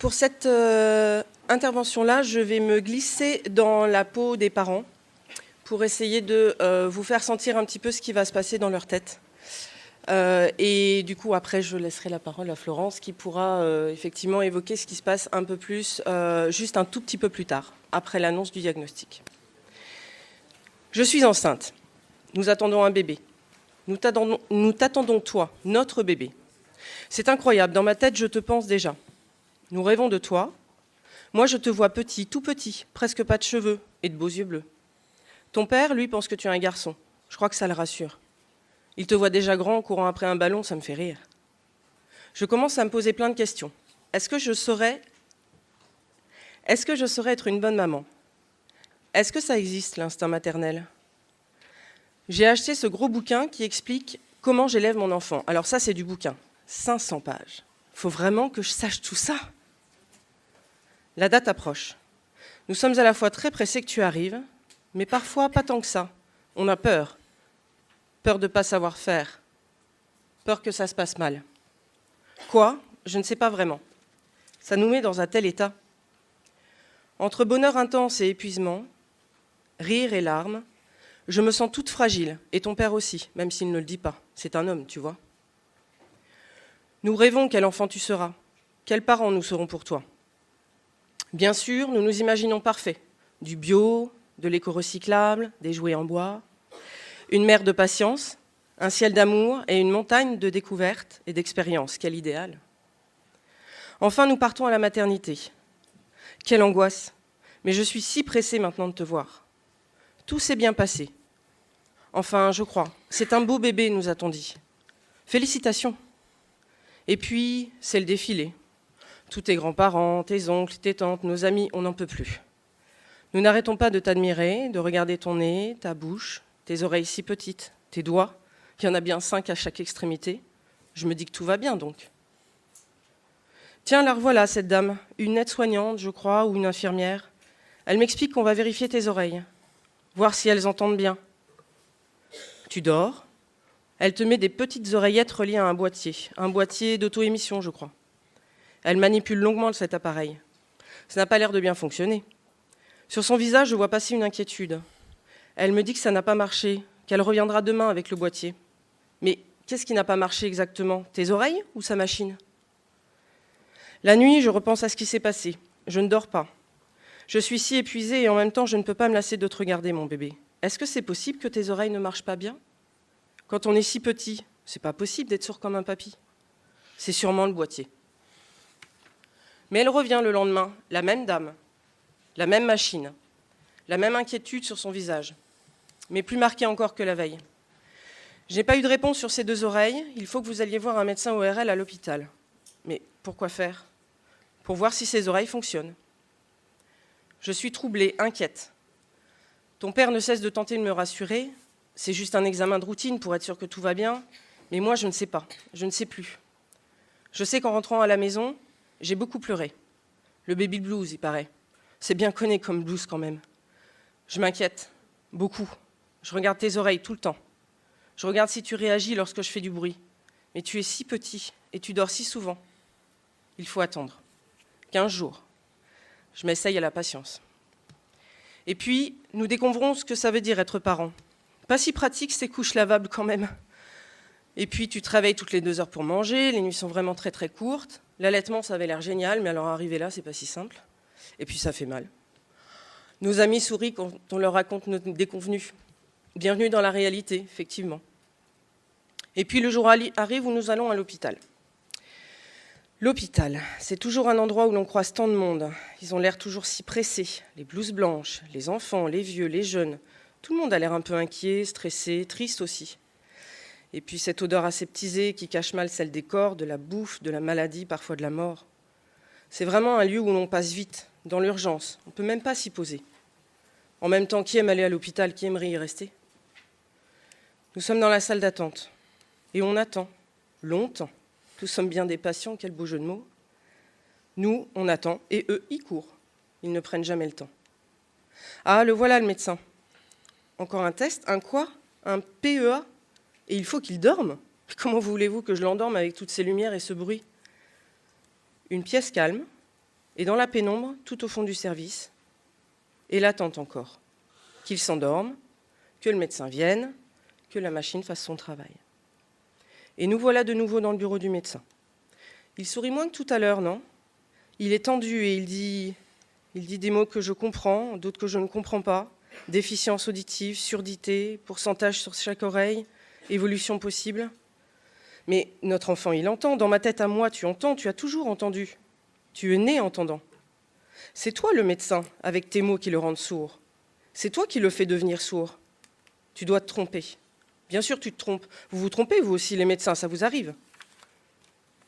Pour cette intervention-là, je vais me glisser dans la peau des parents pour essayer de vous faire sentir un petit peu ce qui va se passer dans leur tête. Et du coup, après, je laisserai la parole à Florence qui pourra effectivement évoquer ce qui se passe un peu plus, juste un tout petit peu plus tard, après l'annonce du diagnostic. Je suis enceinte. Nous attendons un bébé. Nous t'attendons toi, notre bébé. C'est incroyable, dans ma tête, je te pense déjà. Nous rêvons de toi. Moi, je te vois petit, tout petit, presque pas de cheveux et de beaux yeux bleus. Ton père, lui, pense que tu es un garçon. Je crois que ça le rassure. Il te voit déjà grand, courant après un ballon, ça me fait rire. Je commence à me poser plein de questions. Est-ce que je saurais être une bonne maman? Est-ce que ça existe, l'instinct maternel? J'ai acheté ce gros bouquin qui explique comment j'élève mon enfant. Alors ça, c'est du bouquin. 500 pages. Faut vraiment que je sache tout ça? La date approche. Nous sommes à la fois très pressés que tu arrives, mais parfois pas tant que ça. On a peur. Peur de ne pas savoir faire. Peur que ça se passe mal. Quoi? Je ne sais pas vraiment. Ça nous met dans un tel état. Entre bonheur intense et épuisement, rire et larmes, je me sens toute fragile, et ton père aussi, même s'il ne le dit pas. C'est un homme, tu vois. Nous rêvons quel enfant tu seras, quels parents nous serons pour toi. Bien sûr, nous nous imaginons parfaits. Du bio, de l'éco-recyclable, des jouets en bois, une mer de patience, un ciel d'amour et une montagne de découvertes et d'expériences. Quel idéal. Enfin, nous partons à la maternité. Quelle angoisse. Mais je suis si pressée maintenant de te voir. Tout s'est bien passé. Enfin, je crois. C'est un beau bébé, nous a-t-on dit. Félicitations. Et puis, c'est le défilé. Tous tes grands-parents, tes oncles, tes tantes, nos amis, on n'en peut plus. Nous n'arrêtons pas de t'admirer, de regarder ton nez, ta bouche, tes oreilles si petites, tes doigts. Il y en a bien 5 à chaque extrémité. Je me dis que tout va bien, donc. Tiens, la revoilà, cette dame. Une aide-soignante, je crois, ou une infirmière. Elle m'explique qu'on va vérifier tes oreilles, voir si elles entendent bien. Tu dors. Elle te met des petites oreillettes reliées à un boîtier d'auto-émission, je crois. Elle manipule longuement cet appareil. Ça n'a pas l'air de bien fonctionner. Sur son visage, je vois passer une inquiétude. Elle me dit que ça n'a pas marché, qu'elle reviendra demain avec le boîtier. Mais qu'est-ce qui n'a pas marché exactement? Tes oreilles ou sa machine? La nuit, je repense à ce qui s'est passé. Je ne dors pas. Je suis si épuisée et en même temps, je ne peux pas me lasser de te regarder, mon bébé. Est-ce que c'est possible que tes oreilles ne marchent pas bien? Quand on est si petit, c'est pas possible d'être sourd comme un papy. C'est sûrement le boîtier. Mais elle revient le lendemain, la même dame, la même machine, la même inquiétude sur son visage, mais plus marquée encore que la veille. Je n'ai pas eu de réponse sur ces 2 oreilles, il faut que vous alliez voir un médecin ORL à l'hôpital. Mais pourquoi faire? Pour voir si ces oreilles fonctionnent. Je suis troublée, inquiète. Ton père ne cesse de tenter de me rassurer, c'est juste un examen de routine pour être sûr que tout va bien, mais moi je ne sais pas, je ne sais plus. Je sais qu'en rentrant à la maison, j'ai beaucoup pleuré. Le baby blues, il paraît. C'est bien connu comme blues quand même. Je m'inquiète, beaucoup. Je regarde tes oreilles tout le temps. Je regarde si tu réagis lorsque je fais du bruit. Mais tu es si petit et tu dors si souvent. Il faut attendre. 15 jours. Je m'essaye à la patience. Et puis, nous découvrons ce que ça veut dire être parent. Pas si pratique ces couches lavables quand même. Et puis, tu te réveilles toutes les 2 heures pour manger. Les nuits sont vraiment très très courtes. L'allaitement, ça avait l'air génial, mais alors arriver là, c'est pas si simple. Et puis ça fait mal. Nos amis sourient quand on leur raconte nos déconvenues. Bienvenue dans la réalité, effectivement. Et puis le jour arrive où nous allons à l'hôpital. L'hôpital, c'est toujours un endroit où l'on croise tant de monde. Ils ont l'air toujours si pressés. Les blouses blanches, les enfants, les vieux, les jeunes. Tout le monde a l'air un peu inquiet, stressé, triste aussi. Et puis cette odeur aseptisée qui cache mal celle des corps, de la bouffe, de la maladie, parfois de la mort. C'est vraiment un lieu où l'on passe vite, dans l'urgence. On ne peut même pas s'y poser. En même temps, qui aime aller à l'hôpital, qui aimerait y rester? Nous sommes dans la salle d'attente. Et on attend, longtemps. Nous sommes bien des patients, quel beau jeu de mots. Nous, on attend, et eux, ils courent. Ils ne prennent jamais le temps. Ah, le voilà le médecin. Encore un test? Un quoi? Un PEA? Et il faut qu'il dorme? Comment voulez-vous que je l'endorme avec toutes ces lumières et ce bruit? Une pièce calme, Et dans la pénombre, tout au fond du service, et l'attente encore, qu'il s'endorme, que le médecin vienne, que la machine fasse son travail. Et nous voilà de nouveau dans le bureau du médecin. Il sourit moins que tout à l'heure, non? Il est tendu et il dit des mots que je comprends, d'autres que je ne comprends pas. Déficience auditive, surdité, pourcentage sur chaque oreille, évolution possible. Mais notre enfant, il entend. Dans ma tête à moi, tu entends, tu as toujours entendu. Tu es né entendant. C'est toi le médecin, avec tes mots qui le rendent sourd. C'est toi qui le fais devenir sourd. Tu dois te tromper. Bien sûr, tu te trompes. Vous vous trompez, vous aussi, les médecins, ça vous arrive.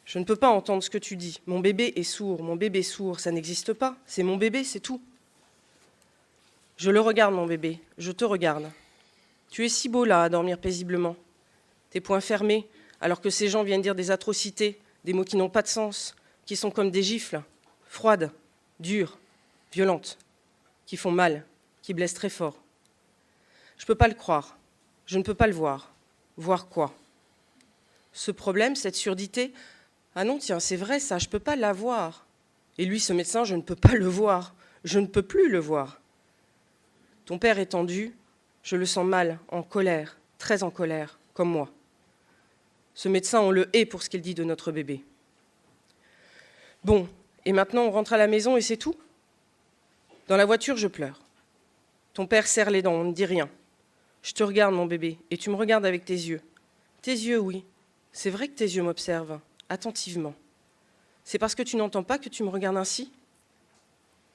Je ne peux pas entendre ce que tu dis. Mon bébé est sourd, mon bébé sourd, ça n'existe pas. C'est mon bébé, c'est tout. Je le regarde, mon bébé, je te regarde. Tu es si beau là, à dormir paisiblement. Tes poings fermés, alors que ces gens viennent dire des atrocités, des mots qui n'ont pas de sens, qui sont comme des gifles, froides, dures, violentes, qui font mal, qui blessent très fort. Je ne peux pas le croire, je ne peux pas le voir. Voir quoi? Ce problème, cette surdité, ah non, tiens, c'est vrai ça, je ne peux pas la voir. Et lui, ce médecin, je ne peux pas le voir, je ne peux plus le voir. Ton père est tendu, je le sens mal, en colère, très en colère, comme moi. Ce médecin, on le hait pour ce qu'il dit de notre bébé. Bon, et maintenant on rentre à la maison et c'est tout? Dans la voiture, je pleure. Ton père serre les dents, on ne dit rien. Je te regarde, mon bébé, et tu me regardes avec tes yeux. Tes yeux, oui. C'est vrai que tes yeux m'observent, attentivement. C'est parce que tu n'entends pas que tu me regardes ainsi?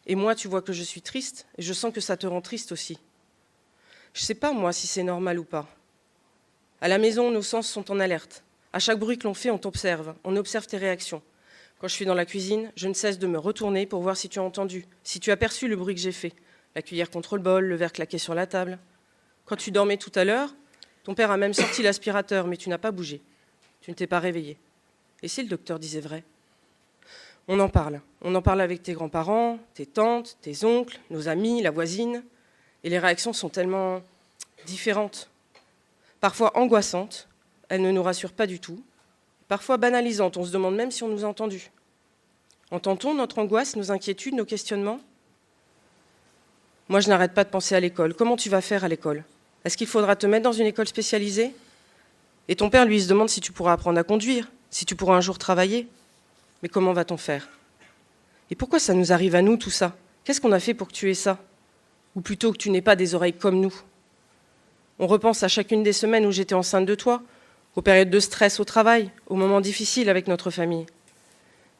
Et moi, tu vois que je suis triste, et je sens que ça te rend triste aussi. Je ne sais pas, moi, si c'est normal ou pas. À la maison, nos sens sont en alerte. À chaque bruit que l'on fait, on observe tes réactions. Quand je suis dans la cuisine, je ne cesse de me retourner pour voir si tu as entendu, si tu as perçu le bruit que j'ai fait. La cuillère contre le bol, le verre claqué sur la table. Quand tu dormais tout à l'heure, ton père a même sorti l'aspirateur, mais tu n'as pas bougé. Tu ne t'es pas réveillé. Et si le docteur disait vrai? On en parle avec tes grands-parents, tes tantes, tes oncles, nos amis, la voisine. Et les réactions sont tellement différentes. Parfois angoissantes, elles ne nous rassurent pas du tout. Parfois banalisantes, on se demande même si on nous a entendus. Entend-on notre angoisse, nos inquiétudes, nos questionnements? Moi, je n'arrête pas de penser à l'école. Comment tu vas faire à l'école? Est-ce qu'il faudra te mettre dans une école spécialisée? Et ton père, lui, il se demande si tu pourras apprendre à conduire, si tu pourras un jour travailler. Mais comment va-t-on faire? Et pourquoi ça nous arrive à nous, tout ça? Qu'est-ce qu'on a fait pour que tu aies ça? Ou plutôt que tu n'aies pas des oreilles comme nous? On repense à chacune des semaines où j'étais enceinte de toi, aux périodes de stress au travail, aux moments difficiles avec notre famille.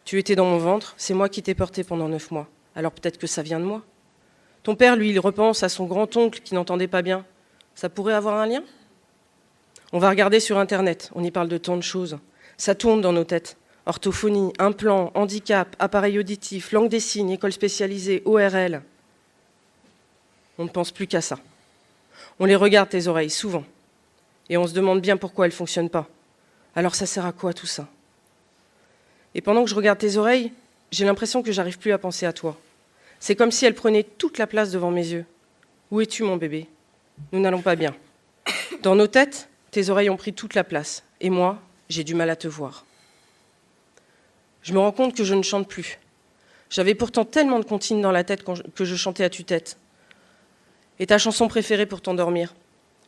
Tu étais dans mon ventre, c'est moi qui t'ai porté pendant 9 mois. Alors peut-être que ça vient de moi. Ton père, lui, il repense à son grand-oncle qui n'entendait pas bien. Ça pourrait avoir un lien? On va regarder sur Internet, on y parle de tant de choses. Ça tourne dans nos têtes. Orthophonie, implant, handicap, appareil auditif, langue des signes, école spécialisée, ORL. On ne pense plus qu'à ça. On les regarde, tes oreilles, souvent. Et on se demande bien pourquoi elles ne fonctionnent pas. Alors ça sert à quoi tout ça? Et pendant que je regarde tes oreilles, j'ai l'impression que j'arrive plus à penser à toi. C'est comme si elles prenaient toute la place devant mes yeux. Où es-tu, mon bébé? Nous n'allons pas bien. Dans nos têtes, tes oreilles ont pris toute la place. Et moi, j'ai du mal à te voir. Je me rends compte que je ne chante plus. J'avais pourtant tellement de comptines dans la tête que je chantais à tue-tête. Et ta chanson préférée pour t'endormir?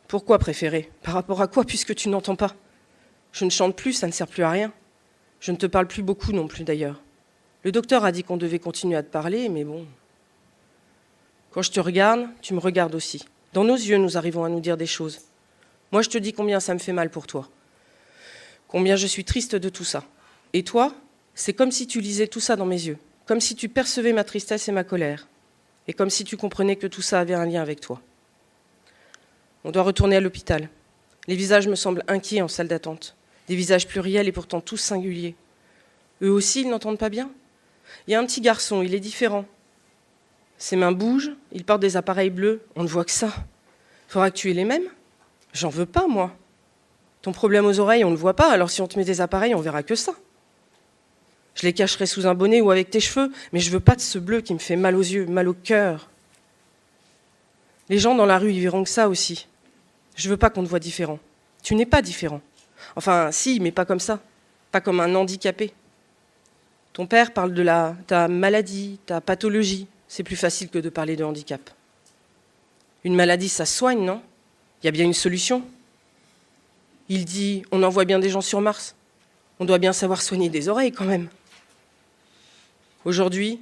Pourquoi préférée? Par rapport à quoi, puisque tu n'entends pas? Je ne chante plus, ça ne sert plus à rien. Je ne te parle plus beaucoup non plus d'ailleurs. Le docteur a dit qu'on devait continuer à te parler, mais bon. Quand je te regarde, tu me regardes aussi. Dans nos yeux, nous arrivons à nous dire des choses. Moi, je te dis combien ça me fait mal pour toi. Combien je suis triste de tout ça. Et toi, c'est comme si tu lisais tout ça dans mes yeux. Comme si tu percevais ma tristesse et ma colère. Et comme si tu comprenais que tout ça avait un lien avec toi. On doit retourner à l'hôpital. Les visages me semblent inquiets en salle d'attente. Des visages pluriels et pourtant tous singuliers. Eux aussi, ils n'entendent pas bien? Il y a un petit garçon, il est différent. Ses mains bougent, il porte des appareils bleus. On ne voit que ça. Faudra que tu aies les mêmes? J'en veux pas, moi. Ton problème aux oreilles, on ne le voit pas, alors si on te met des appareils, on verra que ça. Je les cacherai sous un bonnet ou avec tes cheveux, mais je veux pas de ce bleu qui me fait mal aux yeux, mal au cœur. Les gens dans la rue, ils verront que ça aussi. Je veux pas qu'on te voie différent. Tu n'es pas différent. Enfin, si, mais pas comme ça. Pas comme un handicapé. Ton père parle de ta maladie, ta pathologie. C'est plus facile que de parler de handicap. Une maladie, ça se soigne, non? Il y a bien une solution. Il dit, on envoie bien des gens sur Mars. On doit bien savoir soigner des oreilles quand même. Aujourd'hui,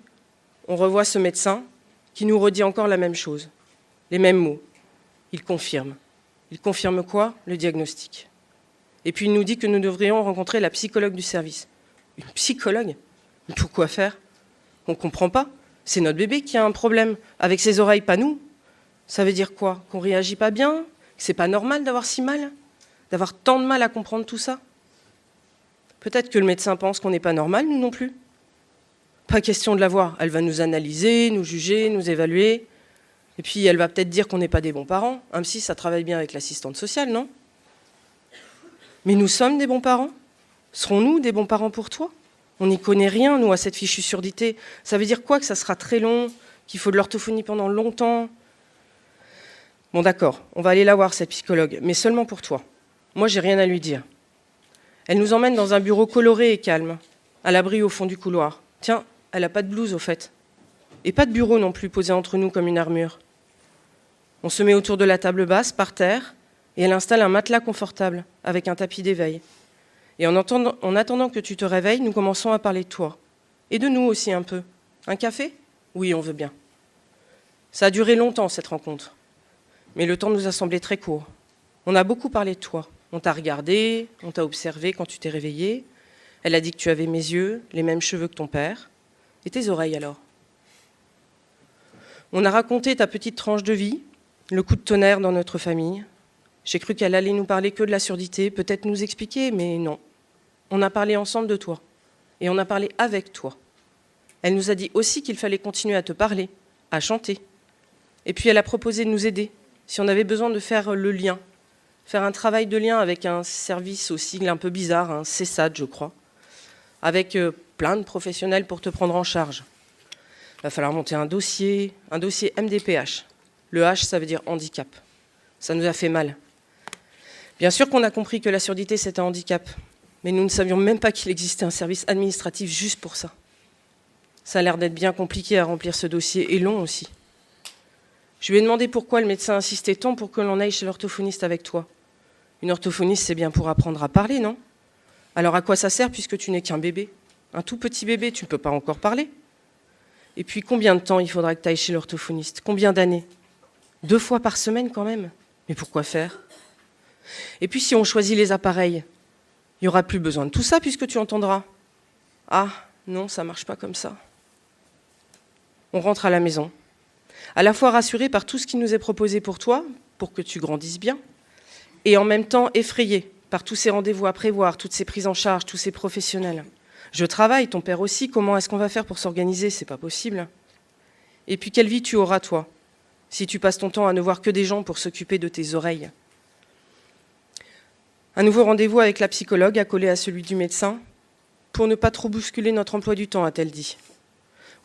on revoit ce médecin qui nous redit encore la même chose, les mêmes mots. Il confirme. Il confirme quoi? Le diagnostic. Et puis il nous dit que nous devrions rencontrer la psychologue du service. Une psychologue? Mais pourquoi faire? On ne comprend pas. C'est notre bébé qui a un problème avec ses oreilles, pas nous. Ça veut dire quoi? Qu'on ne réagit pas bien? Que c'est pas normal d'avoir si mal? D'avoir tant de mal à comprendre tout ça? Peut-être que le médecin pense qu'on n'est pas normal, nous non plus. Pas question de la voir. Elle va nous analyser, nous juger, nous évaluer. Et puis elle va peut-être dire qu'on n'est pas des bons parents. Même si ça travaille bien avec l'assistante sociale, non? Mais nous sommes des bons parents? Serons-nous des bons parents pour toi? On n'y connaît rien, nous, à cette fichue surdité. Ça veut dire quoi? Que ça sera très long, qu'il faut de l'orthophonie pendant longtemps? Bon, d'accord, on va aller la voir, cette psychologue, mais seulement pour toi. Moi, j'ai rien à lui dire. Elle nous emmène dans un bureau coloré et calme, à l'abri au fond du couloir. Tiens, elle n'a pas de blouse, au fait. Et pas de bureau non plus, posé entre nous comme une armure. On se met autour de la table basse, par terre, et elle installe un matelas confortable, avec un tapis d'éveil. Et en attendant que tu te réveilles, nous commençons à parler de toi. Et de nous aussi un peu. Un café? Oui, on veut bien. Ça a duré longtemps, cette rencontre. Mais le temps nous a semblé très court. On a beaucoup parlé de toi. On t'a regardé, on t'a observé quand tu t'es réveillé. Elle a dit que tu avais mes yeux, les mêmes cheveux que ton père. Et tes oreilles alors? On a raconté ta petite tranche de vie, le coup de tonnerre dans notre famille. J'ai cru qu'elle allait nous parler que de la surdité, peut-être nous expliquer, mais non. On a parlé ensemble de toi. Et on a parlé avec toi. Elle nous a dit aussi qu'il fallait continuer à te parler, à chanter. Et puis elle a proposé de nous aider, si on avait besoin de faire le lien, faire un travail de lien avec un service au sigle un peu bizarre, un CESAD, je crois, avec plein de professionnels pour te prendre en charge. Il va falloir monter un dossier MDPH. Le H, ça veut dire handicap. Ça nous a fait mal. Bien sûr qu'on a compris que la surdité, c'était un handicap, mais nous ne savions même pas qu'il existait un service administratif juste pour ça. Ça a l'air d'être bien compliqué à remplir ce dossier, et long aussi. Je lui ai demandé pourquoi le médecin insistait tant pour que l'on aille chez l'orthophoniste avec toi. Une orthophoniste, c'est bien pour apprendre à parler, non? Alors à quoi ça sert puisque tu n'es qu'un bébé? Un tout petit bébé, tu ne peux pas encore parler. Et puis combien de temps il faudra que tu ailles chez l'orthophoniste? Combien d'années? 2 fois par semaine quand même. Mais pourquoi faire? Et puis si on choisit les appareils, il n'y aura plus besoin de tout ça puisque tu entendras. Ah, non, ça ne marche pas comme ça. On rentre à la maison, à la fois rassuré par tout ce qui nous est proposé pour toi, pour que tu grandisses bien, et en même temps effrayé par tous ces rendez-vous à prévoir, toutes ces prises en charge, tous ces professionnels. Je travaille, ton père aussi, comment est-ce qu'on va faire pour s'organiser? C'est pas possible. Et puis quelle vie tu auras, toi, si tu passes ton temps à ne voir que des gens pour s'occuper de tes oreilles? Un nouveau rendez-vous avec la psychologue accolé à celui du médecin, pour ne pas trop bousculer notre emploi du temps, a-t-elle dit.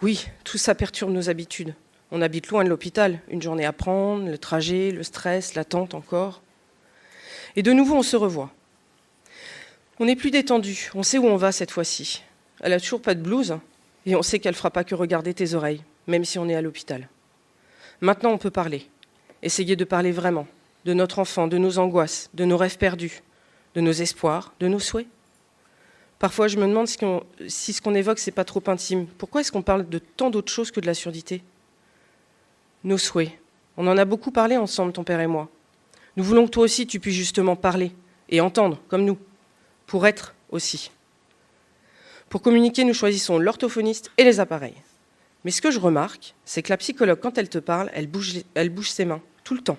Oui, tout ça perturbe nos habitudes. On habite loin de l'hôpital, une journée à prendre, le trajet, le stress, l'attente encore. Et de nouveau, on se revoit. On n'est plus détendu, on sait où on va cette fois-ci. Elle a toujours pas de blouse, et on sait qu'elle fera pas que regarder tes oreilles, même si on est à l'hôpital. Maintenant, on peut parler. Essayer de parler vraiment, de notre enfant, de nos angoisses, de nos rêves perdus, de nos espoirs, de nos souhaits. Parfois, je me demande si ce qu'on évoque, c'est pas trop intime. Pourquoi est-ce qu'on parle de tant d'autres choses que de la surdité? Nos souhaits. On en a beaucoup parlé ensemble, ton père et moi. Nous voulons que toi aussi, tu puisses justement parler et entendre, comme nous, pour être aussi. Pour communiquer, nous choisissons l'orthophoniste et les appareils. Mais ce que je remarque, c'est que la psychologue, quand elle te parle, elle bouge ses mains, tout le temps.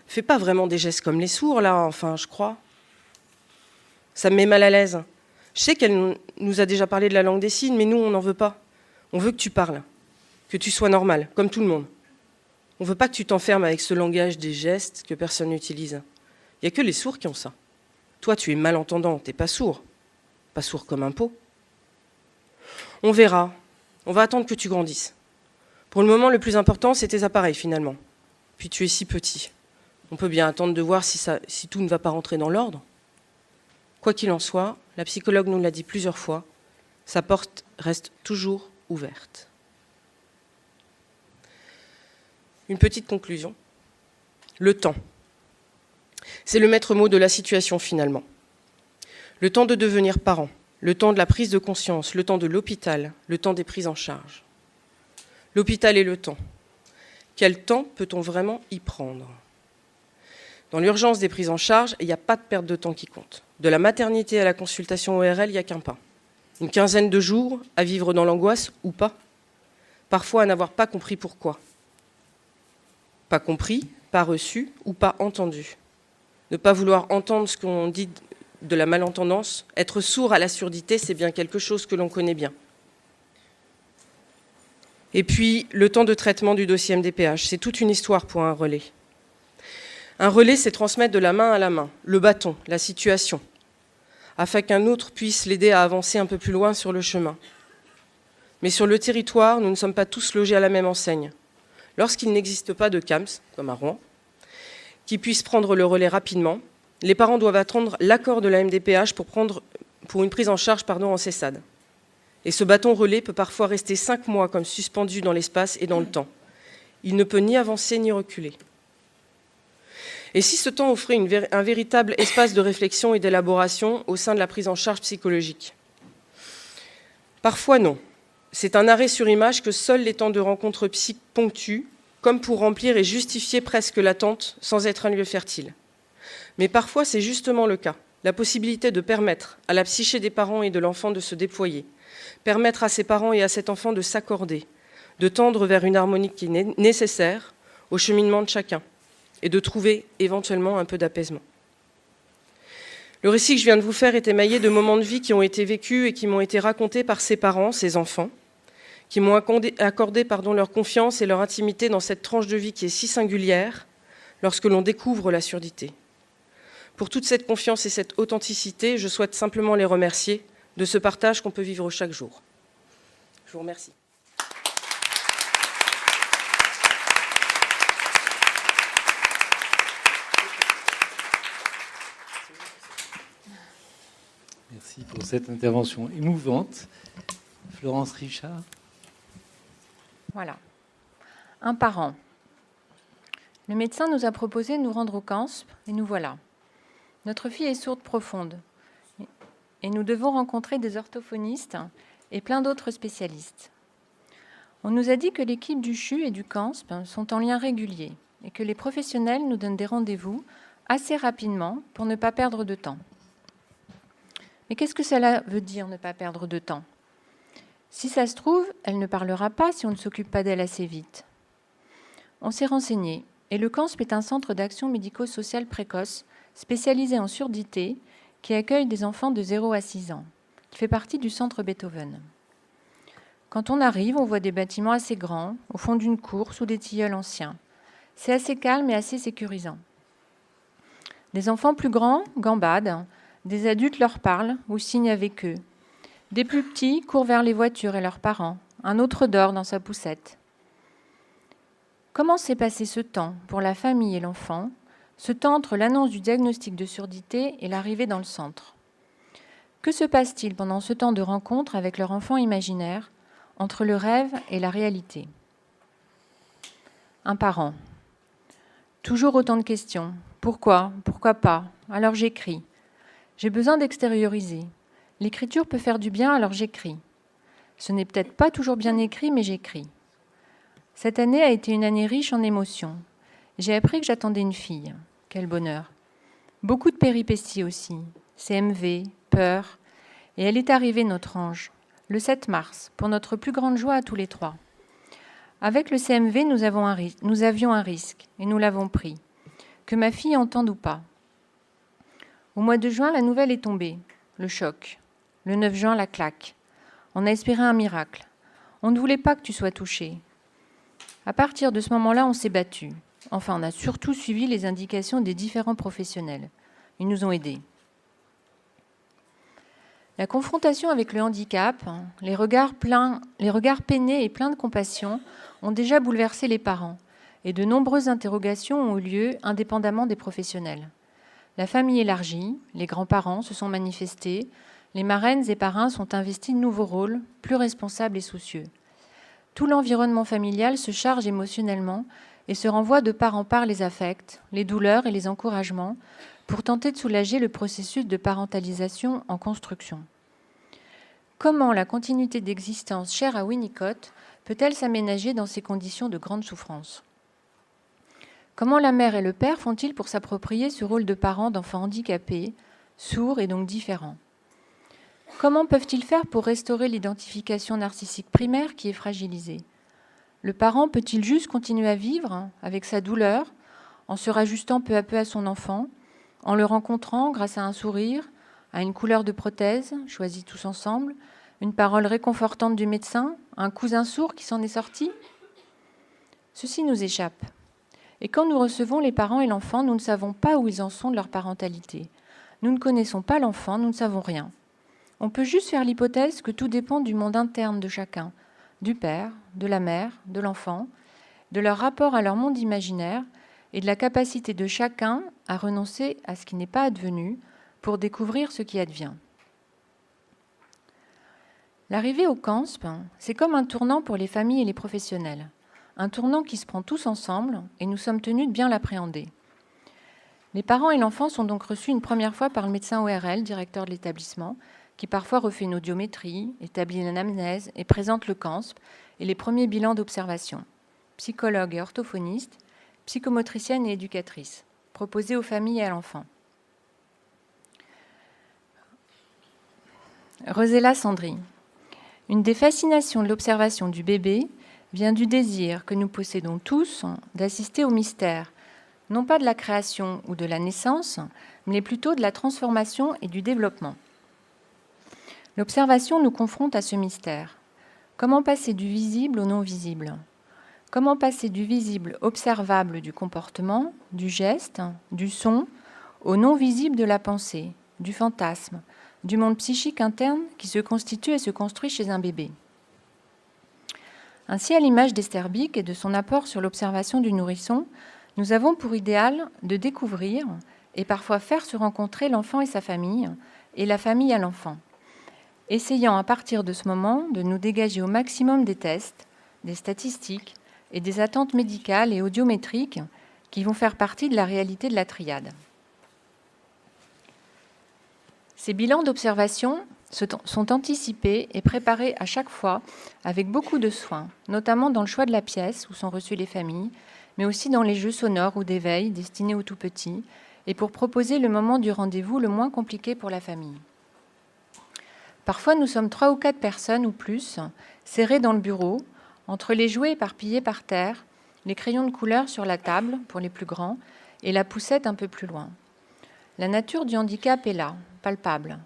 Fais pas vraiment des gestes comme les sourds, là, enfin, je crois. Ça me met mal à l'aise. Je sais qu'elle nous a déjà parlé de la langue des signes, mais nous, on n'en veut pas. On veut que tu parles, que tu sois normal, comme tout le monde. On ne veut pas que tu t'enfermes avec ce langage des gestes que personne n'utilise. Il n'y a que les sourds qui ont ça. Toi, tu es malentendant, tu n'es pas sourd comme un pot. On verra, on va attendre que tu grandisses. Pour le moment, le plus important, c'est tes appareils finalement. Puis tu es si petit. On peut bien attendre de voir si tout ne va pas rentrer dans l'ordre. Quoi qu'il en soit, la psychologue nous l'a dit plusieurs fois, sa porte reste toujours ouverte. Une petite conclusion. Le temps. C'est le maître mot de la situation finalement. Le temps de devenir parent, le temps de la prise de conscience, le temps de l'hôpital, le temps des prises en charge. L'hôpital et le temps. Quel temps peut-on vraiment y prendre ? Dans l'urgence des prises en charge, il n'y a pas de perte de temps qui compte. De la maternité à la consultation ORL, il n'y a qu'un pas. Une quinzaine de jours à vivre dans l'angoisse ou pas. Parfois à n'avoir pas compris pourquoi. Pas compris, pas reçu ou pas entendu. Ne pas vouloir entendre ce qu'on dit de la malentendance, être sourd à la surdité, c'est bien quelque chose que l'on connaît bien. Et puis, le temps de traitement du dossier MDPH, c'est toute une histoire pour un relais. Un relais, c'est transmettre de la main à la main, le bâton, la situation, afin qu'un autre puisse l'aider à avancer un peu plus loin sur le chemin. Mais sur le territoire, nous ne sommes pas tous logés à la même enseigne. Lorsqu'il n'existe pas de CAMS, comme à Rouen, qui puisse prendre le relais rapidement, les parents doivent attendre l'accord de la MDPH pour une prise en charge en CESAD. Et ce bâton relais peut parfois rester 5 mois comme suspendu dans l'espace et dans le temps. Il ne peut ni avancer ni reculer. Et si ce temps offrait un véritable espace de réflexion et d'élaboration au sein de la prise en charge psychologique ? Parfois non. C'est un arrêt sur image que seuls les temps de rencontre psy ponctuent, comme pour remplir et justifier presque l'attente sans être un lieu fertile. Mais parfois, c'est justement le cas. La possibilité de permettre à la psyché des parents et de l'enfant de se déployer, permettre à ses parents et à cet enfant de s'accorder, de tendre vers une harmonie qui est nécessaire au cheminement de chacun et de trouver éventuellement un peu d'apaisement. Le récit que je viens de vous faire est émaillé de moments de vie qui ont été vécus et qui m'ont été racontés par ses parents, ses enfants, qui m'ont accordé leur confiance et leur intimité dans cette tranche de vie qui est si singulière lorsque l'on découvre la surdité. Pour toute cette confiance et cette authenticité, je souhaite simplement les remercier de ce partage qu'on peut vivre chaque jour. Je vous remercie. Merci pour cette intervention émouvante. Florence Richard. Voilà. Un parent. Le médecin nous a proposé de nous rendre au CANSP et nous voilà. Notre fille est sourde profonde et nous devons rencontrer des orthophonistes et plein d'autres spécialistes. On nous a dit que l'équipe du CHU et du CANSP sont en lien régulier et que les professionnels nous donnent des rendez-vous assez rapidement pour ne pas perdre de temps. Mais qu'est-ce que cela veut dire ne pas perdre de temps ? Si ça se trouve, elle ne parlera pas si on ne s'occupe pas d'elle assez vite. On s'est renseigné et le CANSP est un centre d'action médico-sociale précoce spécialisé en surdité qui accueille des enfants de 0 à 6 ans. Il fait partie du centre Beethoven. Quand on arrive, on voit des bâtiments assez grands, au fond d'une cour, sous des tilleuls anciens. C'est assez calme et assez sécurisant. Des enfants plus grands gambadent, des adultes leur parlent ou signent avec eux. Des plus petits courent vers les voitures et leurs parents. Un autre dort dans sa poussette. Comment s'est passé ce temps pour la famille et l'enfant, ce temps entre l'annonce du diagnostic de surdité et l'arrivée dans le centre ? Que se passe-t-il pendant ce temps de rencontre avec leur enfant imaginaire, entre le rêve et la réalité ? Un parent. Toujours autant de questions. Pourquoi ? Pourquoi pas ? Alors j'écris. J'ai besoin d'extérioriser. L'écriture peut faire du bien, alors j'écris. Ce n'est peut-être pas toujours bien écrit, mais j'écris. Cette année a été une année riche en émotions. J'ai appris que j'attendais une fille. Quel bonheur. Beaucoup de péripéties aussi. CMV, peur. Et elle est arrivée, notre ange, le 7 mars, pour notre plus grande joie à tous les trois. Avec le CMV, nous avions un risque, et nous l'avons pris. Que ma fille entende ou pas. Au mois de juin, la nouvelle est tombée. Le choc. Le 9 juin, la claque. On a espéré un miracle. On ne voulait pas que tu sois touchée. À partir de ce moment-là, on s'est battu. Enfin, on a surtout suivi les indications des différents professionnels. Ils nous ont aidés. La confrontation avec le handicap, les regards peinés et pleins de compassion ont déjà bouleversé les parents et de nombreuses interrogations ont eu lieu indépendamment des professionnels. La famille élargie, les grands-parents se sont manifestés, Les marraines et parrains sont investis de nouveaux rôles, plus responsables et soucieux. Tout l'environnement familial se charge émotionnellement et se renvoie de part en part les affects, les douleurs et les encouragements pour tenter de soulager le processus de parentalisation en construction. Comment la continuité d'existence chère à Winnicott peut-elle s'aménager dans ces conditions de grande souffrance ? Comment la mère et le père font-ils pour s'approprier ce rôle de parents d'enfants handicapés, sourds et donc différents ? Comment peuvent-ils faire pour restaurer l'identification narcissique primaire qui est fragilisée ? Le parent peut-il juste continuer à vivre avec sa douleur, en se rajustant peu à peu à son enfant, en le rencontrant grâce à un sourire, à une couleur de prothèse, choisie tous ensemble, une parole réconfortante du médecin, un cousin sourd qui s'en est sorti ? Ceci nous échappe. Et quand nous recevons les parents et l'enfant, nous ne savons pas où ils en sont de leur parentalité. Nous ne connaissons pas l'enfant, nous ne savons rien. On peut juste faire l'hypothèse que tout dépend du monde interne de chacun, du père, de la mère, de l'enfant, de leur rapport à leur monde imaginaire et de la capacité de chacun à renoncer à ce qui n'est pas advenu pour découvrir ce qui advient. L'arrivée au CANSP, c'est comme un tournant pour les familles et les professionnels. Un tournant qui se prend tous ensemble et nous sommes tenus de bien l'appréhender. Les parents et l'enfant sont donc reçus une première fois par le médecin ORL, directeur de l'établissement, qui parfois refait une audiométrie, établit une anamnèse et présente le CANSP et les premiers bilans d'observation. Psychologue et orthophoniste, psychomotricienne et éducatrice, proposés aux familles et à l'enfant. Rosella Sandri. Une des fascinations de l'observation du bébé vient du désir que nous possédons tous d'assister au mystère, non pas de la création ou de la naissance, mais plutôt de la transformation et du développement. L'observation nous confronte à ce mystère. Comment passer du visible au non-visible ? Comment passer du visible observable du comportement, du geste, du son, au non-visible de la pensée, du fantasme, du monde psychique interne qui se constitue et se construit chez un bébé ? Ainsi, à l'image d'Esther Bick et de son apport sur l'observation du nourrisson, nous avons pour idéal de découvrir et parfois faire se rencontrer l'enfant et sa famille, et la famille à l'enfant, essayant à partir de ce moment de nous dégager au maximum des tests, des statistiques et des attentes médicales et audiométriques qui vont faire partie de la réalité de la triade. Ces bilans d'observation sont anticipés et préparés à chaque fois avec beaucoup de soin, notamment dans le choix de la pièce où sont reçues les familles, mais aussi dans les jeux sonores ou d'éveil destinés aux tout-petits, et pour proposer le moment du rendez-vous le moins compliqué pour la famille. Parfois, nous sommes 3 ou 4 personnes ou plus, serrées dans le bureau, entre les jouets éparpillés par terre, les crayons de couleur sur la table, pour les plus grands, et la poussette un peu plus loin. La nature du handicap est là, palpable.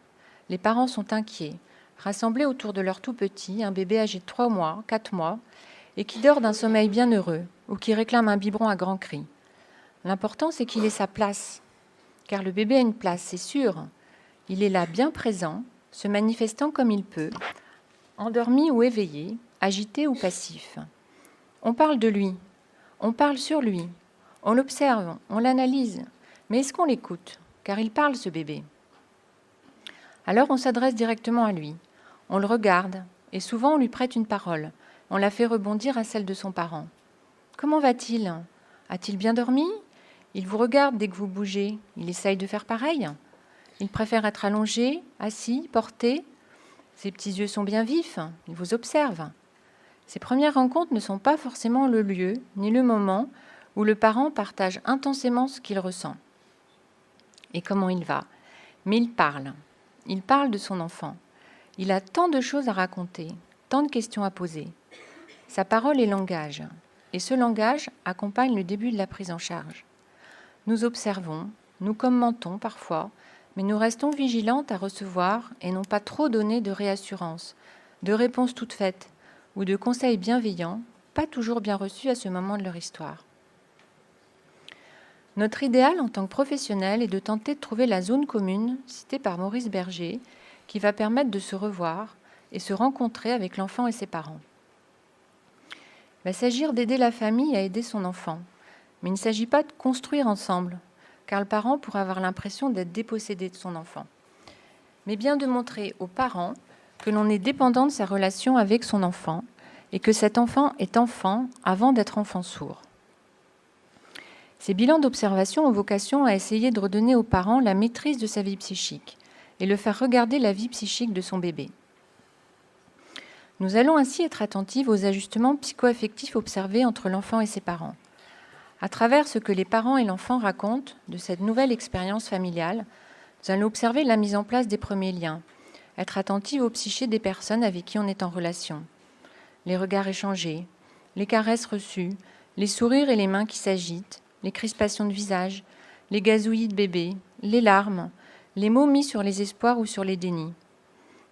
Les parents sont inquiets, rassemblés autour de leur tout petit, un bébé âgé de 3 mois, 4 mois, et qui dort d'un sommeil bien heureux, ou qui réclame un biberon à grands cris. L'important, c'est qu'il ait sa place, car le bébé a une place, c'est sûr. Il est là bien présent, se manifestant comme il peut, endormi ou éveillé, agité ou passif. On parle de lui, on parle sur lui, on l'observe, on l'analyse, mais est-ce qu'on l'écoute ? Car il parle, ce bébé. Alors on s'adresse directement à lui, on le regarde, et souvent on lui prête une parole, on la fait rebondir à celle de son parent. Comment va-t-il ? A-t-il bien dormi ? Il vous regarde dès que vous bougez, il essaye de faire pareil ? Il préfère être allongé, assis, porté. Ses petits yeux sont bien vifs, il vous observe. Ces premières rencontres ne sont pas forcément le lieu ni le moment où le parent partage intensément ce qu'il ressent et comment il va. Mais il parle de son enfant. Il a tant de choses à raconter, tant de questions à poser. Sa parole est langage, et ce langage accompagne le début de la prise en charge. Nous observons, nous commentons parfois, mais nous restons vigilantes à recevoir et non pas trop donner de réassurance, de réponses toutes faites ou de conseils bienveillants, pas toujours bien reçus à ce moment de leur histoire. Notre idéal en tant que professionnel est de tenter de trouver la zone commune citée par Maurice Berger qui va permettre de se revoir et se rencontrer avec l'enfant et ses parents. Il va s'agir d'aider la famille à aider son enfant, mais il ne s'agit pas de construire ensemble, car le parent pourrait avoir l'impression d'être dépossédé de son enfant. mais bien de montrer aux parents que l'on est dépendant de sa relation avec son enfant et que cet enfant est enfant avant d'être enfant sourd. Ces bilans d'observation ont vocation à essayer de redonner aux parents la maîtrise de sa vie psychique et le faire regarder la vie psychique de son bébé. Nous allons ainsi être attentifs aux ajustements psycho-affectifs observés entre l'enfant et ses parents. À travers ce que les parents et l'enfant racontent de cette nouvelle expérience familiale, nous allons observer la mise en place des premiers liens, être attentifs aux psychés des personnes avec qui on est en relation, les regards échangés, les caresses reçues, les sourires et les mains qui s'agitent, les crispations de visage, les gazouillis de bébé, les larmes, les mots mis sur les espoirs ou sur les dénis.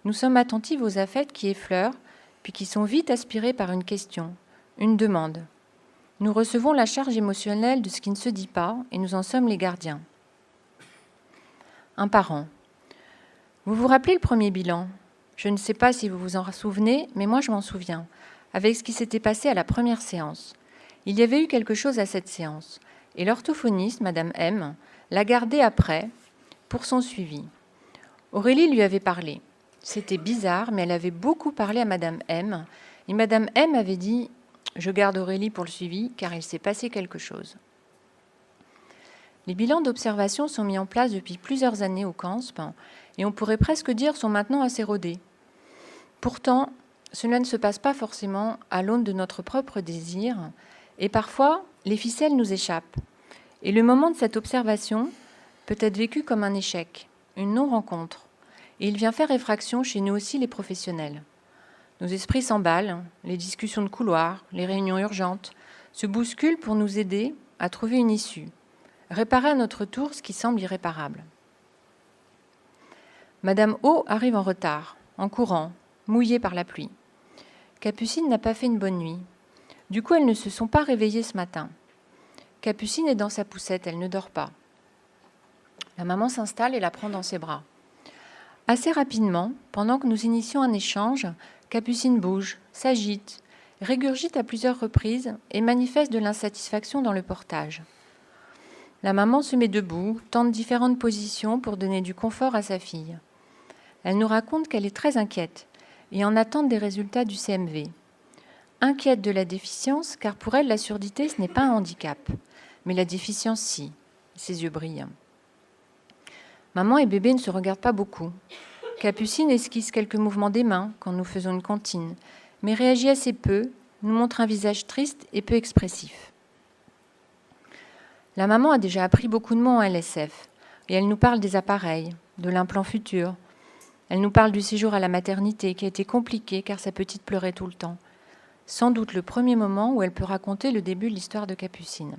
Nous sommes attentifs aux affects qui effleurent, puis qui sont vite aspirés par une question, une demande. Nous recevons la charge émotionnelle de ce qui ne se dit pas et nous en sommes les gardiens. Un parent. Vous vous rappelez le premier bilan ? Je ne sais pas si vous vous en souvenez, mais moi je m'en souviens, avec ce qui s'était passé à la première séance. Il y avait eu quelque chose à cette séance, et l'orthophoniste, Madame M, l'a gardé après pour son suivi. Aurélie lui avait parlé. C'était bizarre, mais elle avait beaucoup parlé à Madame M, et Madame M avait dit « Je garde Aurélie pour le suivi, car il s'est passé quelque chose ». Les bilans d'observation sont mis en place depuis plusieurs années au CANSP, et on pourrait presque dire sont maintenant assez rodés. Pourtant, cela ne se passe pas forcément à l'aune de notre propre désir, et parfois, les ficelles nous échappent. Et le moment de cette observation peut être vécu comme un échec, une non-rencontre. Et il vient faire effraction chez nous aussi les professionnels. Nos esprits s'emballent, les discussions de couloir, les réunions urgentes se bousculent pour nous aider à trouver une issue, réparer à notre tour ce qui semble irréparable. Madame O arrive en retard, en courant, mouillée par la pluie. Capucine n'a pas fait une bonne nuit. Du coup, elles ne se sont pas réveillées ce matin. Capucine est dans sa poussette, elle ne dort pas. La maman s'installe et la prend dans ses bras. Assez rapidement, pendant que nous initions un échange, Capucine bouge, s'agite, régurgite à plusieurs reprises et manifeste de l'insatisfaction dans le portage. La maman se met debout, tente différentes positions pour donner du confort à sa fille. Elle nous raconte qu'elle est très inquiète et en attente des résultats du CMV. Inquiète de la déficience, car pour elle, la surdité, ce n'est pas un handicap, mais la déficience, si. Ses yeux brillent. Maman et bébé ne se regardent pas beaucoup. Capucine esquisse quelques mouvements des mains quand nous faisons une comptine, mais réagit assez peu, nous montre un visage triste et peu expressif. La maman a déjà appris beaucoup de mots en LSF, et elle nous parle des appareils, de l'implant futur. Elle nous parle du séjour à la maternité qui a été compliqué car sa petite pleurait tout le temps. Sans doute le premier moment où elle peut raconter le début de l'histoire de Capucine.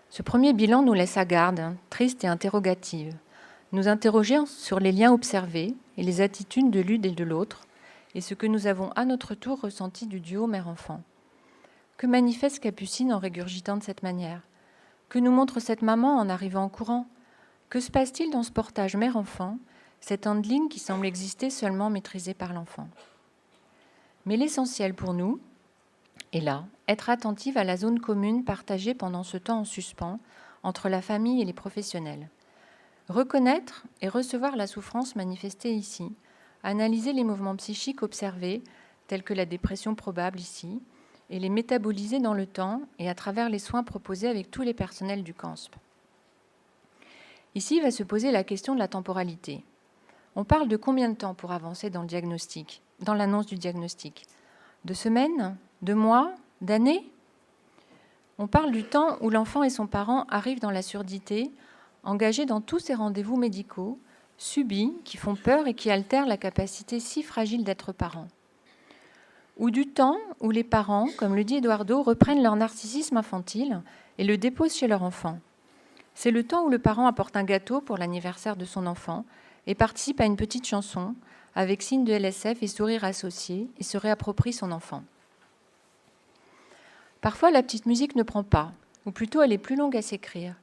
Ce premier bilan nous laisse à garde, triste et interrogative, nous interroger sur les liens observés et les attitudes de l'une et de l'autre, et ce que nous avons à notre tour ressenti du duo mère-enfant. Que manifeste Capucine en régurgitant de cette manière ? Que nous montre cette maman en arrivant en courant ? Que se passe-t-il dans ce portage mère-enfant, cette handling qui semble exister seulement maîtrisée par l'enfant ? Mais l'essentiel pour nous est là, être attentive à la zone commune partagée pendant ce temps en suspens entre la famille et les professionnels. Reconnaître et recevoir la souffrance manifestée ici, analyser les mouvements psychiques observés, tels que la dépression probable ici, et les métaboliser dans le temps et à travers les soins proposés avec tous les personnels du CANSP. Ici va se poser la question de la temporalité. On parle de combien de temps pour avancer dans le diagnostic, dans l'annonce du diagnostic ? De semaines ? De mois ? D'années ? On parle du temps où l'enfant et son parent arrivent dans la surdité, engagés dans tous ces rendez-vous médicaux, subis, qui font peur et qui altèrent la capacité si fragile d'être parent. Ou du temps où les parents, comme le dit Eduardo, reprennent leur narcissisme infantile et le déposent chez leur enfant. C'est le temps où le parent apporte un gâteau pour l'anniversaire de son enfant et participe à une petite chanson avec signe de LSF et sourire associé et se réapproprie son enfant. Parfois, la petite musique ne prend pas, ou plutôt elle est plus longue à s'écrire.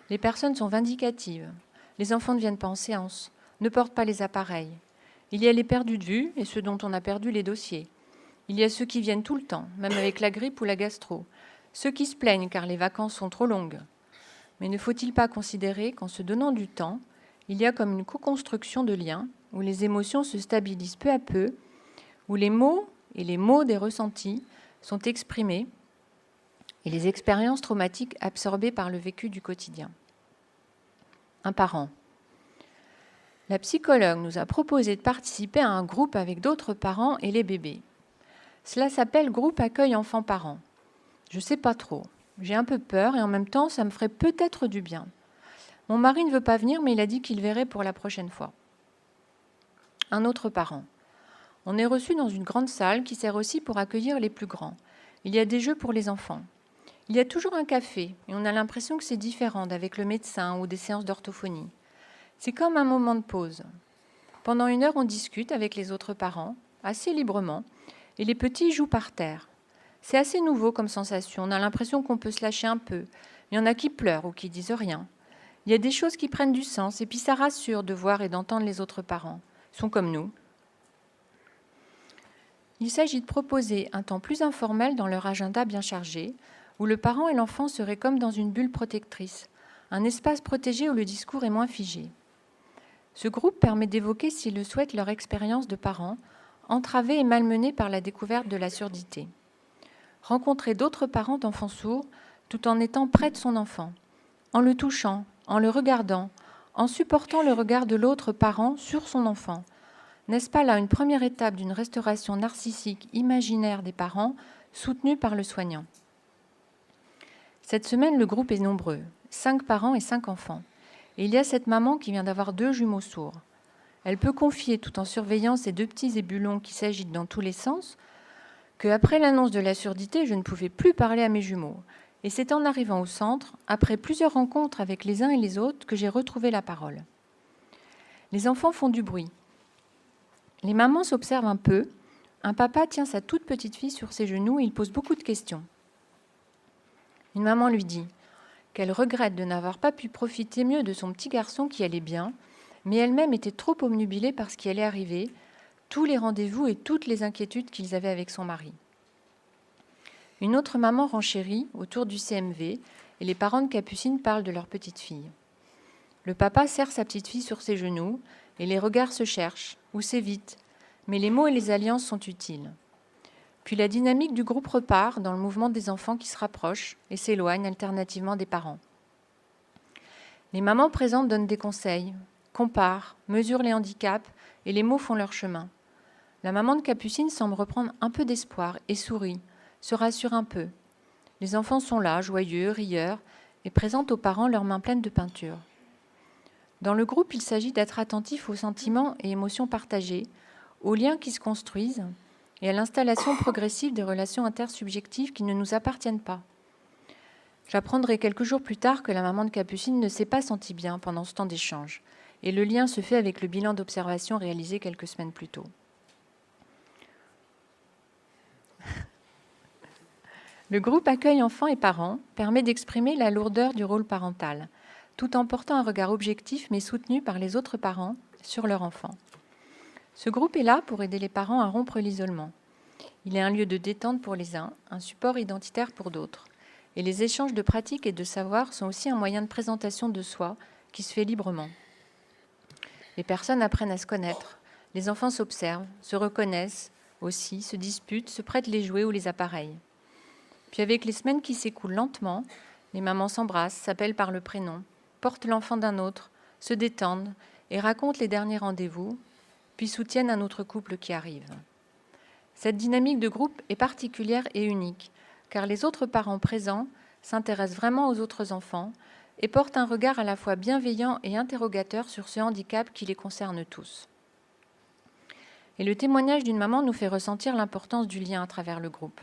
Les personnes sont vindicatives. Les enfants ne viennent pas en séance, ne portent pas les appareils. Il y a les perdus de vue et ceux dont on a perdu les dossiers. Il y a ceux qui viennent tout le temps, même avec la grippe ou la gastro. Ceux qui se plaignent car les vacances sont trop longues. Mais ne faut-il pas considérer qu'en se donnant du temps, Il y a comme une co-construction de liens où les émotions se stabilisent peu à peu, où les mots et les mots des ressentis sont exprimés et les expériences traumatiques absorbées par le vécu du quotidien. Un parent. La psychologue nous a proposé de participer à un groupe avec d'autres parents et les bébés. Cela s'appelle groupe accueil enfants-parents. Je ne sais pas trop. J'ai un peu peur et en même temps, ça me ferait peut-être du bien. Mon mari ne veut pas venir, mais il a dit qu'il verrait pour la prochaine fois. Un autre parent. On est reçu dans une grande salle qui sert aussi pour accueillir les plus grands. Il y a des jeux pour les enfants. Il y a toujours un café et on a l'impression que c'est différent d'avec le médecin ou des séances d'orthophonie. C'est comme un moment de pause. Pendant 1 heure, on discute avec les autres parents, assez librement, et les petits jouent par terre. C'est assez nouveau comme sensation. On a l'impression qu'on peut se lâcher un peu. Il y en a qui pleurent ou qui disent rien. Il y a des choses qui prennent du sens et puis ça rassure de voir et d'entendre les autres parents. Ils sont comme nous. Il s'agit de proposer un temps plus informel dans leur agenda bien chargé, où le parent et l'enfant seraient comme dans une bulle protectrice, un espace protégé où le discours est moins figé. Ce groupe permet d'évoquer, s'ils le souhaitent, leur expérience de parents, entravés et malmenés par la découverte de la surdité. Rencontrer d'autres parents d'enfants sourds tout en étant près de son enfant, en le touchant, en le regardant, en supportant le regard de l'autre parent sur son enfant. N'est-ce pas là une première étape d'une restauration narcissique imaginaire des parents soutenue par le soignant ? Cette semaine, le groupe est nombreux, 5 parents et 5 enfants. Et il y a cette maman qui vient d'avoir 2 jumeaux sourds. Elle peut confier, tout en surveillant ces 2 petits ébulons qui s'agitent dans tous les sens, qu'après l'annonce de la surdité, je ne pouvais plus parler à mes jumeaux. Et c'est en arrivant au centre, après plusieurs rencontres avec les uns et les autres, que j'ai retrouvé la parole. Les enfants font du bruit. Les mamans s'observent un peu. Un papa tient sa toute petite fille sur ses genoux et il pose beaucoup de questions. Une maman lui dit qu'elle regrette de n'avoir pas pu profiter mieux de son petit garçon qui allait bien, mais elle-même était trop obnubilée par ce qui allait arriver, tous les rendez-vous et toutes les inquiétudes qu'ils avaient avec son mari. Une autre maman renchérit autour du CMV et les parents de Capucine parlent de leur petite fille. Le papa serre sa petite fille sur ses genoux et les regards se cherchent ou s'évitent, mais les mots et les alliances sont utiles. Puis la dynamique du groupe repart dans le mouvement des enfants qui se rapprochent et s'éloignent alternativement des parents. Les mamans présentes donnent des conseils, comparent, mesurent les handicaps et les mots font leur chemin. La maman de Capucine semble reprendre un peu d'espoir et sourit, se rassure un peu. Les enfants sont là, joyeux, rieurs, et présentent aux parents leurs mains pleines de peinture. Dans le groupe, il s'agit d'être attentif aux sentiments et émotions partagés, aux liens qui se construisent et à l'installation progressive des relations intersubjectives qui ne nous appartiennent pas. J'apprendrai quelques jours plus tard que la maman de Capucine ne s'est pas sentie bien pendant ce temps d'échange, et le lien se fait avec le bilan d'observation réalisé quelques semaines plus tôt. Le groupe accueil enfants et parents permet d'exprimer la lourdeur du rôle parental, tout en portant un regard objectif mais soutenu par les autres parents sur leur enfant. Ce groupe est là pour aider les parents à rompre l'isolement. Il est un lieu de détente pour les uns, un support identitaire pour d'autres. Et les échanges de pratiques et de savoirs sont aussi un moyen de présentation de soi qui se fait librement. Les personnes apprennent à se connaître, les enfants s'observent, se reconnaissent aussi, se disputent, se prêtent les jouets ou les appareils. Puis avec les semaines qui s'écoulent lentement, les mamans s'embrassent, s'appellent par le prénom, portent l'enfant d'un autre, se détendent et racontent les derniers rendez-vous, puis soutiennent un autre couple qui arrive. Cette dynamique de groupe est particulière et unique, car les autres parents présents s'intéressent vraiment aux autres enfants et portent un regard à la fois bienveillant et interrogateur sur ce handicap qui les concerne tous. Et le témoignage d'une maman nous fait ressentir l'importance du lien à travers le groupe.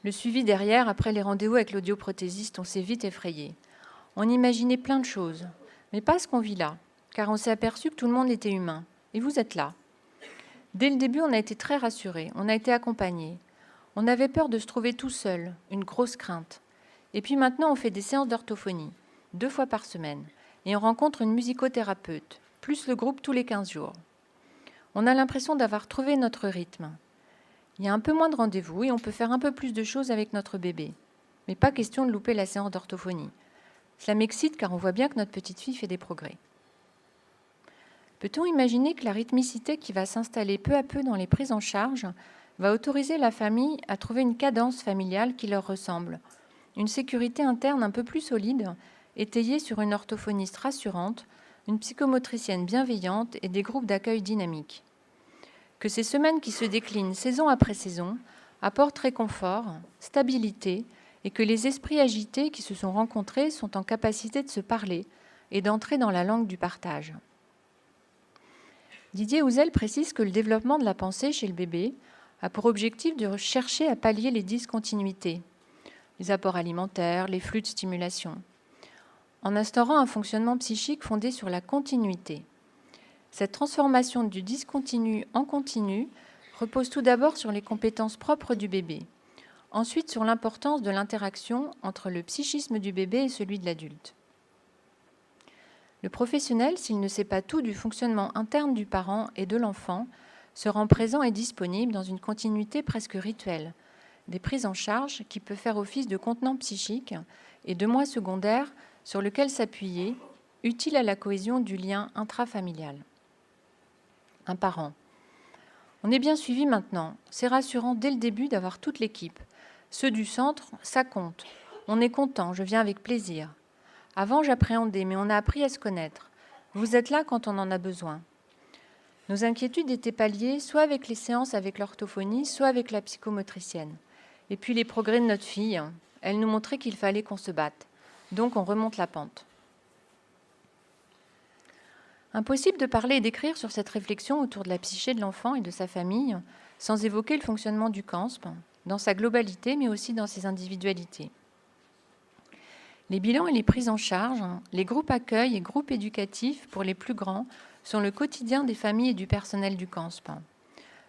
Le suivi derrière, après les rendez-vous avec l'audioprothésiste, on s'est vite effrayé. On imaginait plein de choses, mais pas ce qu'on vit là, car on s'est aperçu que tout le monde était humain. Et vous êtes là. Dès le début, on a été très rassurés, on a été accompagnés. On avait peur de se trouver tout seul, une grosse crainte. Et puis maintenant, on fait des séances d'orthophonie, 2 fois par semaine, et on rencontre une musicothérapeute, plus le groupe tous les 15 jours. On a l'impression d'avoir trouvé notre rythme. Il y a un peu moins de rendez-vous et on peut faire un peu plus de choses avec notre bébé. Mais pas question de louper la séance d'orthophonie. Cela m'excite car on voit bien que notre petite fille fait des progrès. Peut-on imaginer que la rythmicité qui va s'installer peu à peu dans les prises en charge va autoriser la famille à trouver une cadence familiale qui leur ressemble, une sécurité interne un peu plus solide, étayée sur une orthophoniste rassurante, une psychomotricienne bienveillante et des groupes d'accueil dynamiques. Que ces semaines qui se déclinent saison après saison apportent réconfort, stabilité, et que les esprits agités qui se sont rencontrés sont en capacité de se parler et d'entrer dans la langue du partage. Didier Houzel précise que le développement de la pensée chez le bébé a pour objectif de chercher à pallier les discontinuités, les apports alimentaires, les flux de stimulation, en instaurant un fonctionnement psychique fondé sur la continuité. Cette transformation du discontinu en continu repose tout d'abord sur les compétences propres du bébé, ensuite sur l'importance de l'interaction entre le psychisme du bébé et celui de l'adulte. Le professionnel, s'il ne sait pas tout du fonctionnement interne du parent et de l'enfant, se rend présent et disponible dans une continuité presque rituelle, des prises en charge qui peuvent faire office de contenant psychique et de moi secondaire sur lequel s'appuyer, utile à la cohésion du lien intrafamilial. Un parent. On est bien suivi maintenant. C'est rassurant dès le début d'avoir toute l'équipe. Ceux du centre, ça compte. On est content, je viens avec plaisir. Avant, j'appréhendais, mais on a appris à se connaître. Vous êtes là quand on en a besoin. Nos inquiétudes étaient palliées soit avec les séances avec l'orthophonie, soit avec la psychomotricienne. Et puis les progrès de notre fille, elle nous montrait qu'il fallait qu'on se batte. Donc on remonte la pente. Impossible de parler et d'écrire sur cette réflexion autour de la psyché de l'enfant et de sa famille sans évoquer le fonctionnement du CANSP, dans sa globalité, mais aussi dans ses individualités. Les bilans et les prises en charge, les groupes accueil et groupes éducatifs pour les plus grands sont le quotidien des familles et du personnel du CANSP.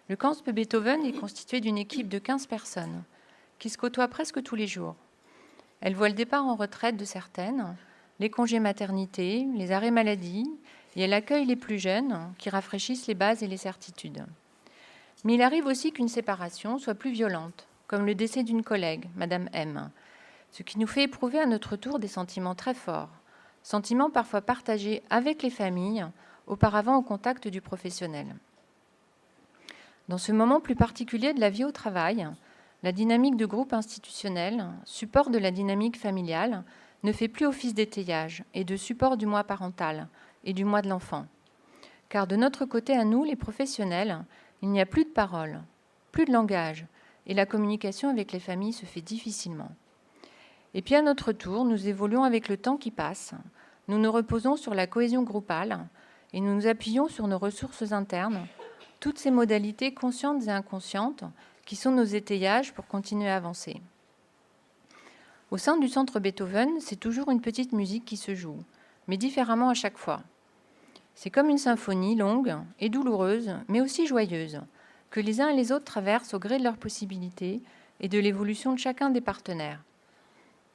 Le CANSP Beethoven est constitué d'une équipe de 15 personnes qui se côtoient presque tous les jours. Elle voit le départ en retraite de certaines, les congés maternité, les arrêts maladie, et elle accueille les plus jeunes qui rafraîchissent les bases et les certitudes. Mais il arrive aussi qu'une séparation soit plus violente, comme le décès d'une collègue, Madame M, ce qui nous fait éprouver à notre tour des sentiments très forts, sentiments parfois partagés avec les familles, auparavant au contact du professionnel. Dans ce moment plus particulier de la vie au travail, la dynamique de groupe institutionnel, support de la dynamique familiale, ne fait plus office d'étayage et de support du moi parental et du moi de l'enfant. Car de notre côté à nous, les professionnels, il n'y a plus de parole, plus de langage, et la communication avec les familles se fait difficilement. Et puis à notre tour, nous évoluons avec le temps qui passe, nous nous reposons sur la cohésion groupale et nous nous appuyons sur nos ressources internes, toutes ces modalités conscientes et inconscientes qui sont nos étayages pour continuer à avancer. Au sein du centre Beethoven, c'est toujours une petite musique qui se joue, mais différemment à chaque fois. C'est comme une symphonie longue et douloureuse, mais aussi joyeuse, que les uns et les autres traversent au gré de leurs possibilités et de l'évolution de chacun des partenaires.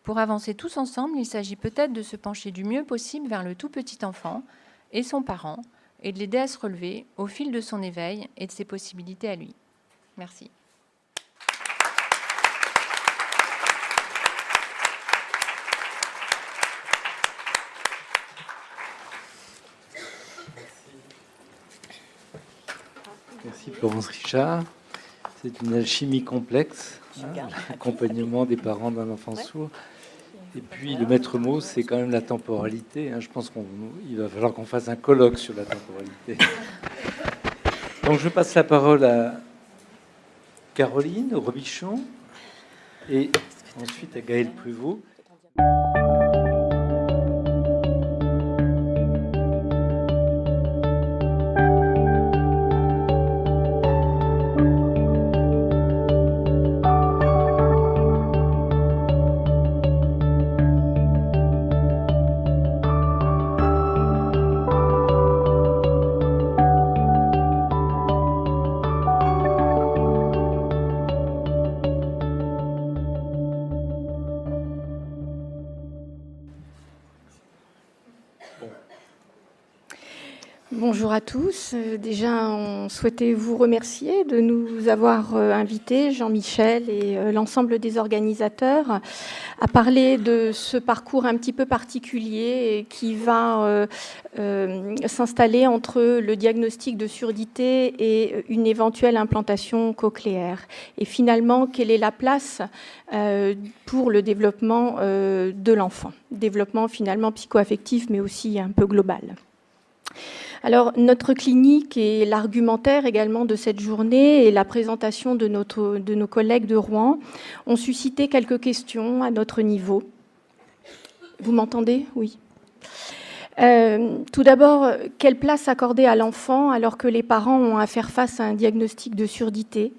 Pour avancer tous ensemble, il s'agit peut-être de se pencher du mieux possible vers le tout petit enfant et son parent, et de l'aider à se relever au fil de son éveil et de ses possibilités à lui. Merci. Merci Florence Richard. C'est une alchimie complexe, l'accompagnement des parents d'un enfant sourd. Et puis le maître mot, c'est quand même la temporalité. Je pense qu'il va falloir qu'on fasse un colloque sur la temporalité. Donc je passe la parole à Caroline Robichon et ensuite à Gaël Pruvot. Bonjour à tous. Déjà, on souhaitait vous remercier de nous avoir invités, Jean-Michel et l'ensemble des organisateurs, à parler de ce parcours un petit peu particulier qui va s'installer entre le diagnostic de surdité et une éventuelle implantation cochléaire. Et finalement, quelle est la place pour le développement de l'enfant? Développement finalement psychoaffectif, mais aussi un peu global. Alors, notre clinique et l'argumentaire également de cette journée et la présentation de nos collègues de Rouen ont suscité quelques questions à notre niveau. Vous m'entendez? Oui. Tout d'abord, quelle place accorder à l'enfant alors que les parents ont à faire face à un diagnostic de surdité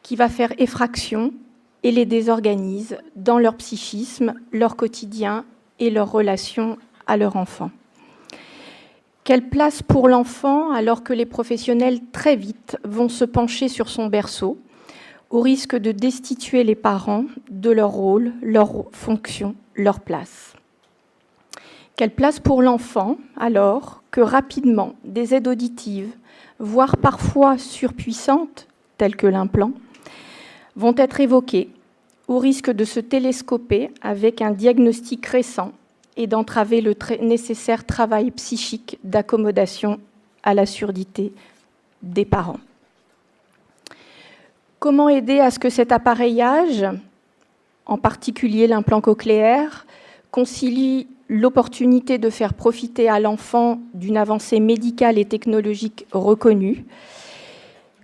qui va faire effraction et les désorganise dans leur psychisme, leur quotidien et leur relation à leur enfant? Quelle place pour l'enfant alors que les professionnels très vite vont se pencher sur son berceau, au risque de destituer les parents de leur rôle, leur fonction, leur place? Quelle place pour l'enfant alors que rapidement des aides auditives, voire parfois surpuissantes, telles que l'implant, vont être évoquées, au risque de se télescoper avec un diagnostic récent et d'entraver le nécessaire travail psychique d'accommodation à la surdité des parents? Comment aider à ce que cet appareillage, en particulier l'implant cochléaire, concilie l'opportunité de faire profiter à l'enfant d'une avancée médicale et technologique reconnue,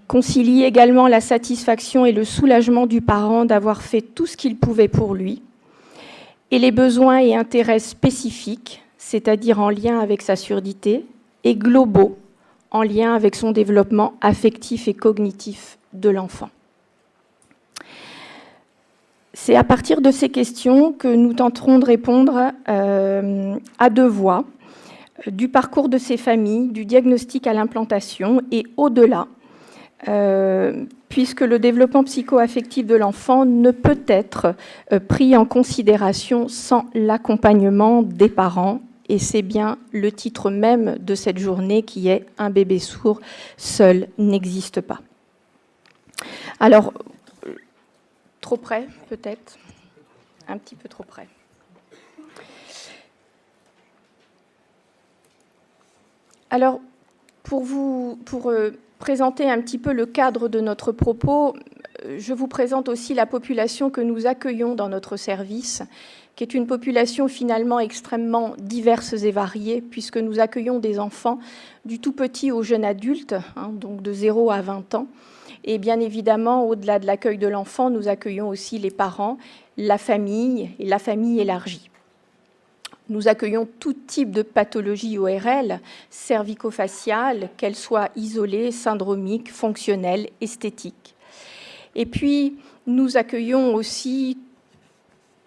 concilie également la satisfaction et le soulagement du parent d'avoir fait tout ce qu'il pouvait pour lui, et les besoins et intérêts spécifiques, c'est-à-dire en lien avec sa surdité, et globaux, en lien avec son développement affectif et cognitif de l'enfant. C'est à partir de ces questions que nous tenterons de répondre à deux voix, du parcours de ces familles, du diagnostic à l'implantation et au-delà, puisque le développement psychoaffectif de l'enfant ne peut être pris en considération sans l'accompagnement des parents. Et c'est bien le titre même de cette journée qui est « Un bébé sourd seul n'existe pas ». Alors, trop près peut-être, un petit peu trop près. Alors, pour présenter un petit peu le cadre de notre propos, je vous présente aussi la population que nous accueillons dans notre service, qui est une population finalement extrêmement diverse et variée, puisque nous accueillons des enfants du tout petit au jeune adulte, donc de 0 à 20 ans. Et bien évidemment, au-delà de l'accueil de l'enfant, nous accueillons aussi les parents, la famille et la famille élargie. Nous accueillons tout type de pathologie ORL, cervico-faciale, qu'elles soient isolées, syndromiques, fonctionnelles, esthétiques. Et puis, nous accueillons aussi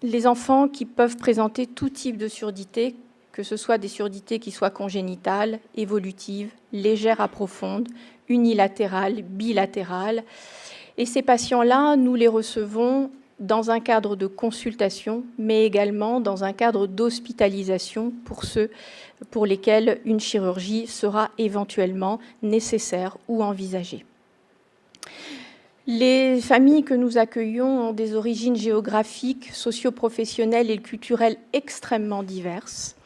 les enfants qui peuvent présenter tout type de surdité, que ce soit des surdités qui soient congénitales, évolutives, légères à profondes, unilatérales, bilatérales. Et ces patients-là, nous les recevons dans un cadre de consultation, mais également dans un cadre d'hospitalisation pour ceux pour lesquels une chirurgie sera éventuellement nécessaire ou envisagée. Les familles que nous accueillons ont des origines géographiques, socio-professionnelles et culturelles extrêmement diverses.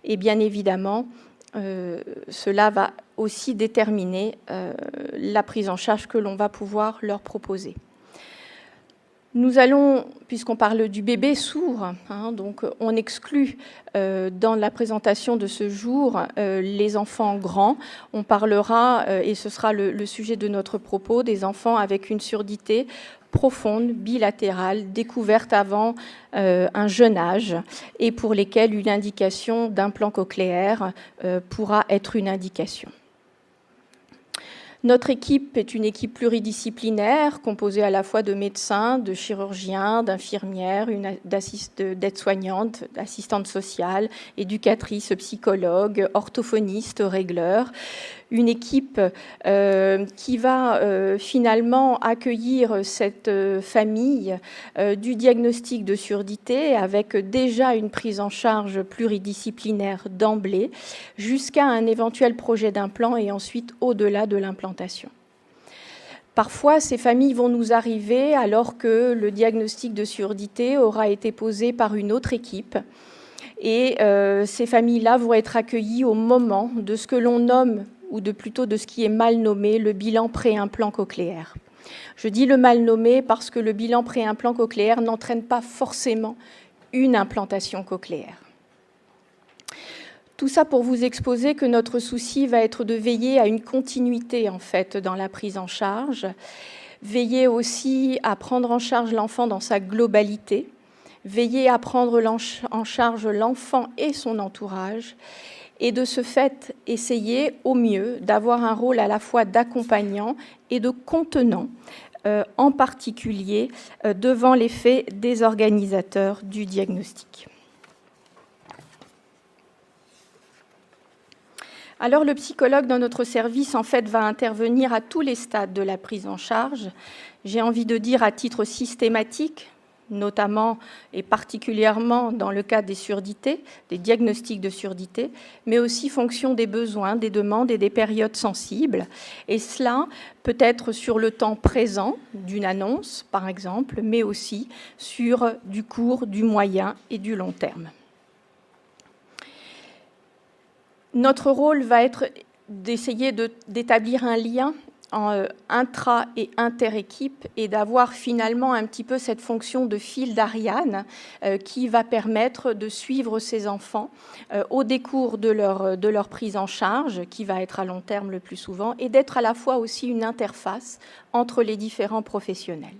Et bien évidemment, cela va aussi déterminer la prise en charge que l'on va pouvoir leur proposer. Nous allons, puisqu'on parle du bébé sourd, donc on exclut dans la présentation de ce jour les enfants grands. On parlera, et ce sera le sujet de notre propos, des enfants avec une surdité profonde, bilatérale, découverte avant un jeune âge, et pour lesquels une indication d'implant cochléaire pourra être une indication. Notre équipe est une équipe pluridisciplinaire, composée à la fois de médecins, de chirurgiens, d'infirmières, d'aides-soignantes, d'assistantes sociales, éducatrices, psychologues, orthophonistes, régleurs. une équipe qui va finalement accueillir cette famille du diagnostic de surdité avec déjà une prise en charge pluridisciplinaire d'emblée jusqu'à un éventuel projet d'implant et ensuite au-delà de l'implantation. Parfois, ces familles vont nous arriver alors que le diagnostic de surdité aura été posé par une autre équipe. Et ces familles-là vont être accueillies au moment de ce que l'on nomme, ou plutôt de ce qui est mal nommé, le bilan pré-implant cochléaire. Je dis le mal nommé parce que le bilan pré-implant cochléaire n'entraîne pas forcément une implantation cochléaire. Tout ça pour vous exposer que notre souci va être de veiller à une continuité en fait dans la prise en charge, veiller aussi à prendre en charge l'enfant dans sa globalité, veiller à prendre en charge l'enfant et son entourage, et de ce fait essayer au mieux d'avoir un rôle à la fois d'accompagnant et de contenant, en particulier devant les faits des organisateurs du diagnostic. Alors le psychologue dans notre service en fait va intervenir à tous les stades de la prise en charge. J'ai envie de dire à titre systématique, notamment et particulièrement dans le cas des surdités, des diagnostics de surdité, mais aussi fonction des besoins, des demandes et des périodes sensibles. Et cela peut être sur le temps présent d'une annonce, par exemple, mais aussi sur du court, du moyen et du long terme. Notre rôle va être d'essayer d'établir un lien intra- et inter-équipe et d'avoir finalement un petit peu cette fonction de fil d'Ariane qui va permettre de suivre ces enfants au décours de leur prise en charge, qui va être à long terme le plus souvent, et d'être à la fois aussi une interface entre les différents professionnels.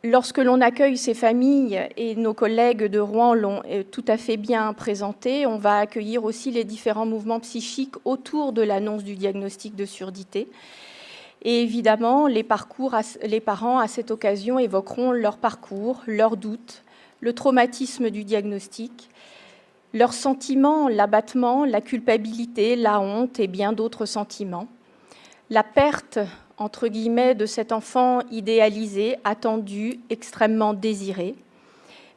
Lorsque l'on accueille ces familles, et nos collègues de Rouen l'ont tout à fait bien présenté, on va accueillir aussi les différents mouvements psychiques autour de l'annonce du diagnostic de surdité. Et évidemment, les parents, à cette occasion, évoqueront leur parcours, leurs doutes, le traumatisme du diagnostic, leurs sentiments, l'abattement, la culpabilité, la honte et bien d'autres sentiments. La perte entre guillemets, de cet enfant idéalisé, attendu, extrêmement désiré,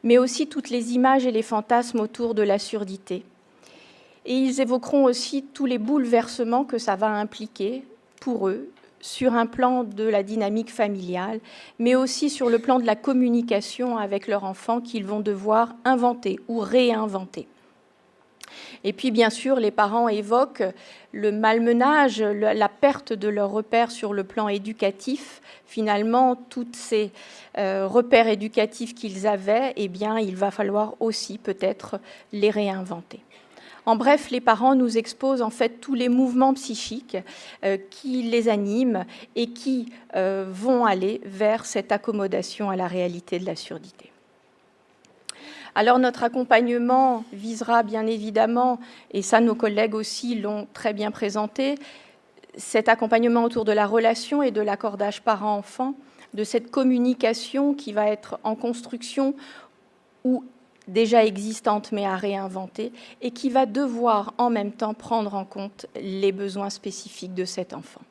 mais aussi toutes les images et les fantasmes autour de la surdité. Et ils évoqueront aussi tous les bouleversements que ça va impliquer pour eux, sur un plan de la dynamique familiale, mais aussi sur le plan de la communication avec leur enfant qu'ils vont devoir inventer ou réinventer. Et puis, bien sûr, les parents évoquent le malmenage, la perte de leurs repères sur le plan éducatif. Finalement, tous ces repères éducatifs qu'ils avaient, eh bien, il va falloir aussi peut-être les réinventer. En bref, les parents nous exposent en fait tous les mouvements psychiques qui les animent et qui vont aller vers cette accommodation à la réalité de la surdité. Alors notre accompagnement visera bien évidemment, et ça nos collègues aussi l'ont très bien présenté, cet accompagnement autour de la relation et de l'accordage parent-enfant, de cette communication qui va être en construction ou déjà existante mais à réinventer, et qui va devoir en même temps prendre en compte les besoins spécifiques de cet enfant.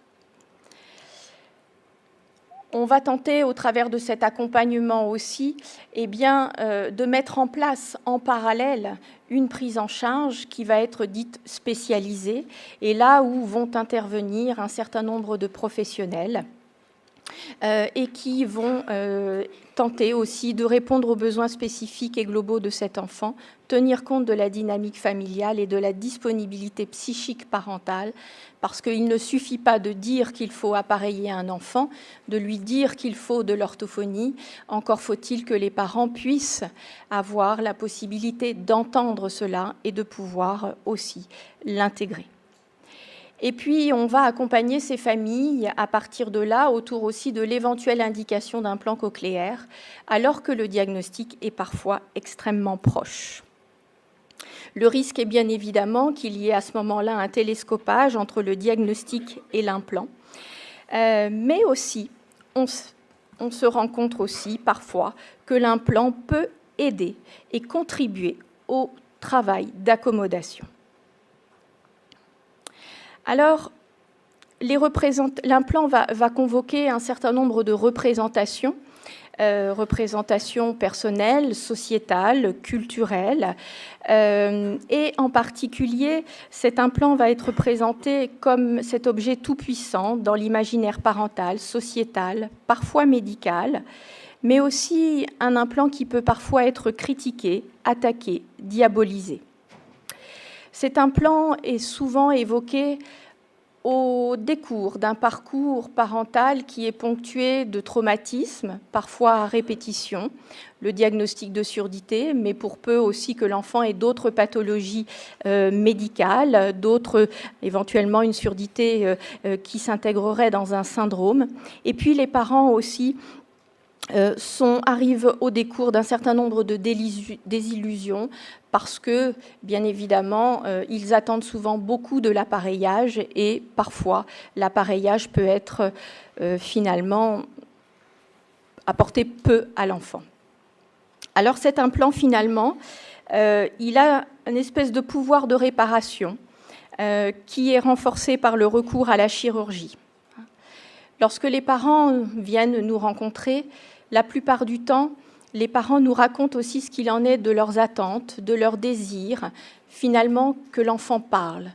On va tenter, au travers de cet accompagnement aussi, de mettre en place en parallèle une prise en charge qui va être dite spécialisée, et là où vont intervenir un certain nombre de professionnels et qui vont tenter aussi de répondre aux besoins spécifiques et globaux de cet enfant, tenir compte de la dynamique familiale et de la disponibilité psychique parentale, parce qu'il ne suffit pas de dire qu'il faut appareiller un enfant, de lui dire qu'il faut de l'orthophonie, encore faut-il que les parents puissent avoir la possibilité d'entendre cela et de pouvoir aussi l'intégrer. Et puis, on va accompagner ces familles à partir de là, autour aussi de l'éventuelle indication d'un plan cochléaire, alors que le diagnostic est parfois extrêmement proche. Le risque est bien évidemment qu'il y ait à ce moment-là un télescopage entre le diagnostic et l'implant, mais aussi, on se rend compte aussi parfois que l'implant peut aider et contribuer au travail d'accommodation. Alors, l'implant va convoquer un certain nombre de représentations, représentations personnelles, sociétales, culturelles, et en particulier, cet implant va être présenté comme cet objet tout-puissant dans l'imaginaire parental, sociétal, parfois médical, mais aussi un implant qui peut parfois être critiqué, attaqué, diabolisé. Cet implant est souvent évoqué au décours d'un parcours parental qui est ponctué de traumatismes, parfois à répétition, le diagnostic de surdité, mais pour peu aussi que l'enfant ait d'autres pathologies médicales, d'autres, éventuellement une surdité qui s'intégrerait dans un syndrome. Et puis les parents aussi arrivent au décours d'un certain nombre de désillusions parce que, bien évidemment, ils attendent souvent beaucoup de l'appareillage et parfois l'appareillage peut être finalement apporter peu à l'enfant. Alors cet implant, finalement, il a une espèce de pouvoir de réparation qui est renforcé par le recours à la chirurgie. Lorsque les parents viennent nous rencontrer, la plupart du temps, les parents nous racontent aussi ce qu'il en est de leurs attentes, de leurs désirs, finalement que l'enfant parle.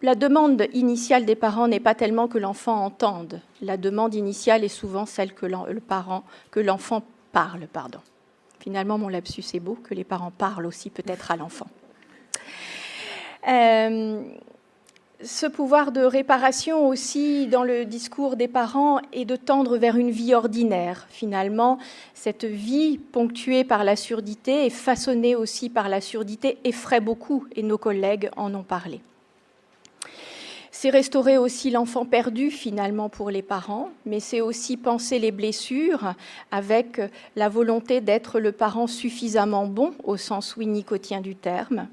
La demande initiale des parents n'est pas tellement que l'enfant entende. La demande initiale est souvent celle que l'enfant parle. Finalement, mon lapsus est beau, que les parents parlent aussi peut-être à l'enfant. Ce pouvoir de réparation aussi dans le discours des parents est de tendre vers une vie ordinaire. Finalement, cette vie ponctuée par la surdité et façonnée aussi par la surdité effraie beaucoup, et nos collègues en ont parlé. C'est restaurer aussi l'enfant perdu finalement pour les parents, mais c'est aussi penser les blessures avec la volonté d'être le parent suffisamment bon au sens winnicottien du terme.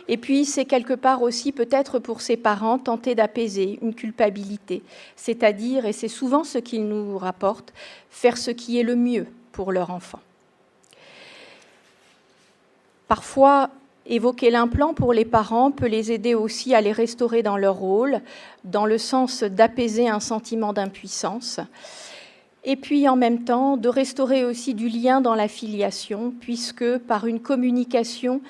Et puis, c'est quelque part aussi peut-être pour ces parents tenter d'apaiser une culpabilité, c'est-à-dire, et c'est souvent ce qu'ils nous rapportent, faire ce qui est le mieux pour leur enfant. Parfois, évoquer l'implant pour les parents peut les aider aussi à les restaurer dans leur rôle, dans le sens d'apaiser un sentiment d'impuissance. Et puis, en même temps, de restaurer aussi du lien dans la filiation, puisque par une communication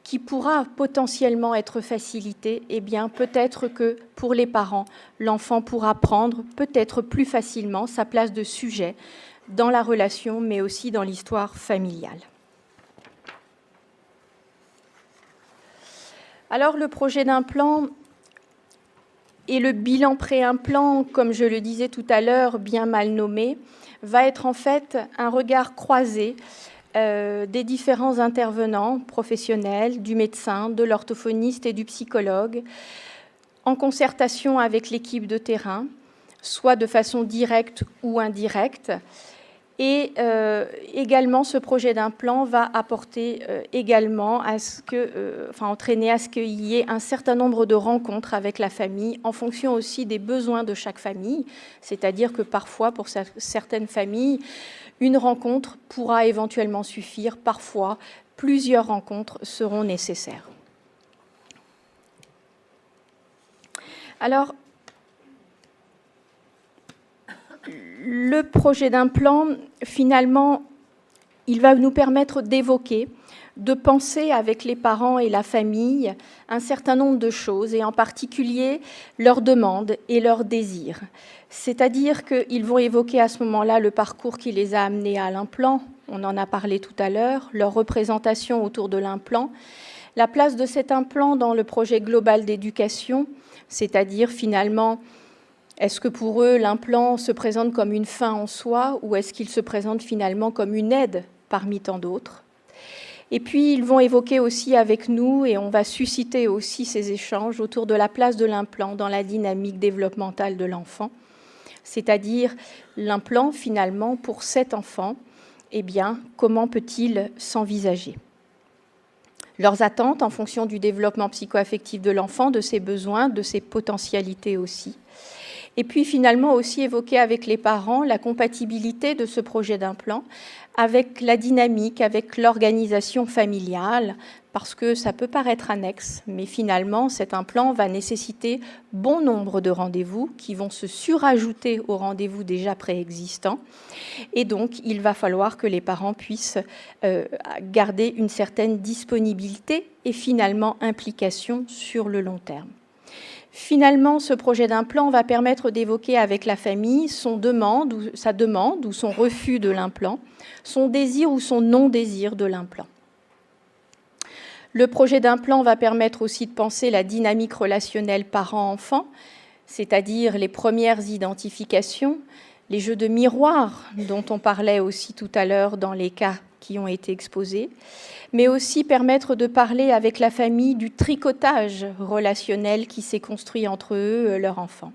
qui pourra potentiellement être facilité, eh bien, peut-être que pour les parents, l'enfant pourra prendre peut-être plus facilement sa place de sujet dans la relation, mais aussi dans l'histoire familiale. Alors, le projet d'implant et le bilan pré-implant, comme je le disais tout à l'heure, bien mal nommé, va être en fait un regard croisé des différents intervenants professionnels, du médecin, de l'orthophoniste et du psychologue, en concertation avec l'équipe de terrain, soit de façon directe ou indirecte. Et également, ce projet d'implant va apporter également entraîner à ce qu'il y ait un certain nombre de rencontres avec la famille, en fonction aussi des besoins de chaque famille. C'est-à-dire que parfois, pour certaines familles, une rencontre pourra éventuellement suffire. Parfois, plusieurs rencontres seront nécessaires. Alors, le projet d'implant, finalement, il va nous permettre d'évoquer, de penser avec les parents et la famille un certain nombre de choses, et en particulier leurs demandes et leurs désirs. C'est-à-dire qu'ils vont évoquer à ce moment-là le parcours qui les a amenés à l'implant, on en a parlé tout à l'heure, leur représentation autour de l'implant, la place de cet implant dans le projet global d'éducation, c'est-à-dire finalement, est-ce que pour eux, l'implant se présente comme une fin en soi ou est-ce qu'il se présente finalement comme une aide parmi tant d'autres? Et puis, ils vont évoquer aussi avec nous, et on va susciter aussi ces échanges autour de la place de l'implant dans la dynamique développementale de l'enfant, c'est-à-dire l'implant, finalement, pour cet enfant, eh bien, comment peut-il s'envisager? Leurs attentes en fonction du développement psycho-affectif de l'enfant, de ses besoins, de ses potentialités aussi. Et puis finalement aussi évoquer avec les parents la compatibilité de ce projet d'implant avec la dynamique, avec l'organisation familiale, parce que ça peut paraître annexe, mais finalement cet implant va nécessiter bon nombre de rendez-vous qui vont se surajouter aux rendez-vous déjà préexistants. Et donc il va falloir que les parents puissent garder une certaine disponibilité et finalement implication sur le long terme. Finalement, ce projet d'implant va permettre d'évoquer avec la famille sa demande ou son refus de l'implant, son désir ou son non-désir de l'implant. Le projet d'implant va permettre aussi de penser la dynamique relationnelle parent-enfant, c'est-à-dire les premières identifications, les jeux de miroir dont on parlait aussi tout à l'heure dans les cas qui ont été exposés, mais aussi permettre de parler avec la famille du tricotage relationnel qui s'est construit entre eux, leur enfant.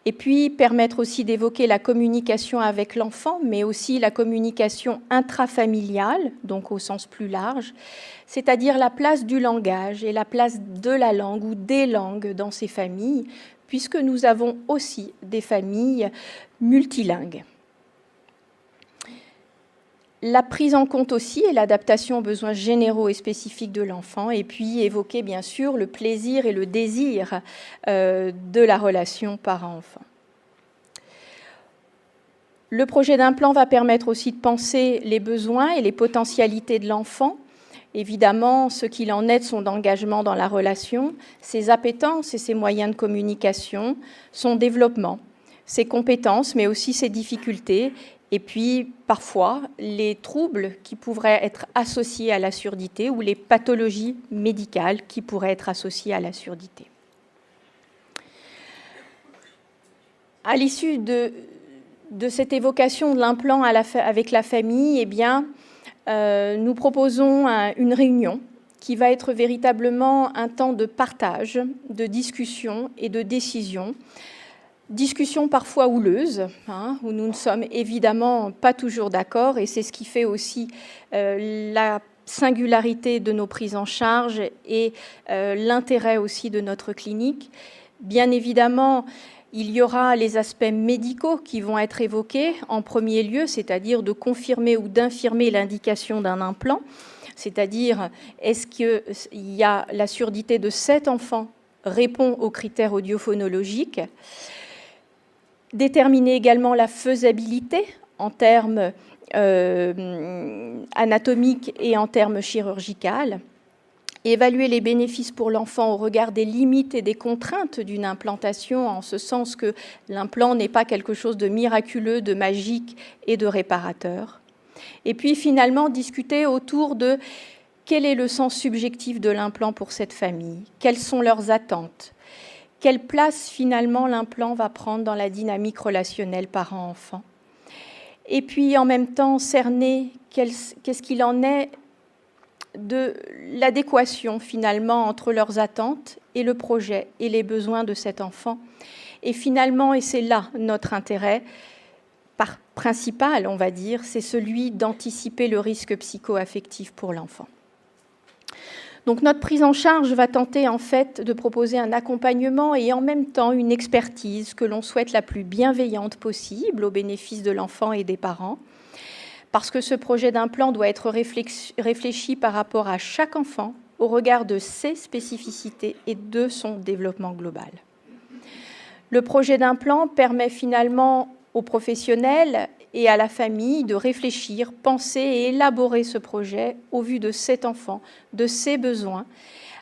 Et puis permettre aussi d'évoquer la communication avec l'enfant, mais aussi la communication intrafamiliale, donc au sens plus large, c'est-à-dire la place du langage et la place de la langue ou des langues dans ces familles, puisque nous avons aussi des familles multilingues. La prise en compte aussi et l'adaptation aux besoins généraux et spécifiques de l'enfant, et puis évoquer bien sûr le plaisir et le désir de la relation parent-enfant. Le projet d'implant va permettre aussi de penser les besoins et les potentialités de l'enfant, évidemment ce qu'il en est de son engagement dans la relation, ses appétences et ses moyens de communication, son développement, ses compétences, mais aussi ses difficultés, et puis parfois les troubles qui pourraient être associés à la surdité ou les pathologies médicales qui pourraient être associées à la surdité. À l'issue de cette évocation de l'implant avec la famille, eh bien, nous proposons une réunion qui va être véritablement un temps de partage, de discussion et de décision. Discussion parfois houleuse, où nous ne sommes évidemment pas toujours d'accord, et c'est ce qui fait aussi la singularité de nos prises en charge et l'intérêt aussi de notre clinique. Bien évidemment, il y aura les aspects médicaux qui vont être évoqués en premier lieu, c'est-à-dire de confirmer ou d'infirmer l'indication d'un implant, c'est-à-dire est-ce qu'il y a la surdité de cet enfant répond aux critères audiophonologiques. Déterminer également la faisabilité en termes anatomiques et en termes chirurgicaux. Évaluer les bénéfices pour l'enfant au regard des limites et des contraintes d'une implantation, en ce sens que l'implant n'est pas quelque chose de miraculeux, de magique et de réparateur. Et puis finalement discuter autour de quel est le sens subjectif de l'implant pour cette famille, quelles sont leurs attentes, quelle place finalement l'implant va prendre dans la dynamique relationnelle parent-enfant. Et puis en même temps cerner qu'est-ce qu'il en est de l'adéquation finalement entre leurs attentes et le projet et les besoins de cet enfant. Et finalement, et c'est là notre intérêt principal, on va dire, c'est celui d'anticiper le risque psycho-affectif pour l'enfant. Donc notre prise en charge va tenter en fait de proposer un accompagnement et en même temps une expertise que l'on souhaite la plus bienveillante possible au bénéfice de l'enfant et des parents, parce que ce projet d'implant doit être réfléchi par rapport à chaque enfant au regard de ses spécificités et de son développement global. Le projet d'implant permet finalement aux professionnels et à la famille de réfléchir, penser et élaborer ce projet au vu de cet enfant, de ses besoins,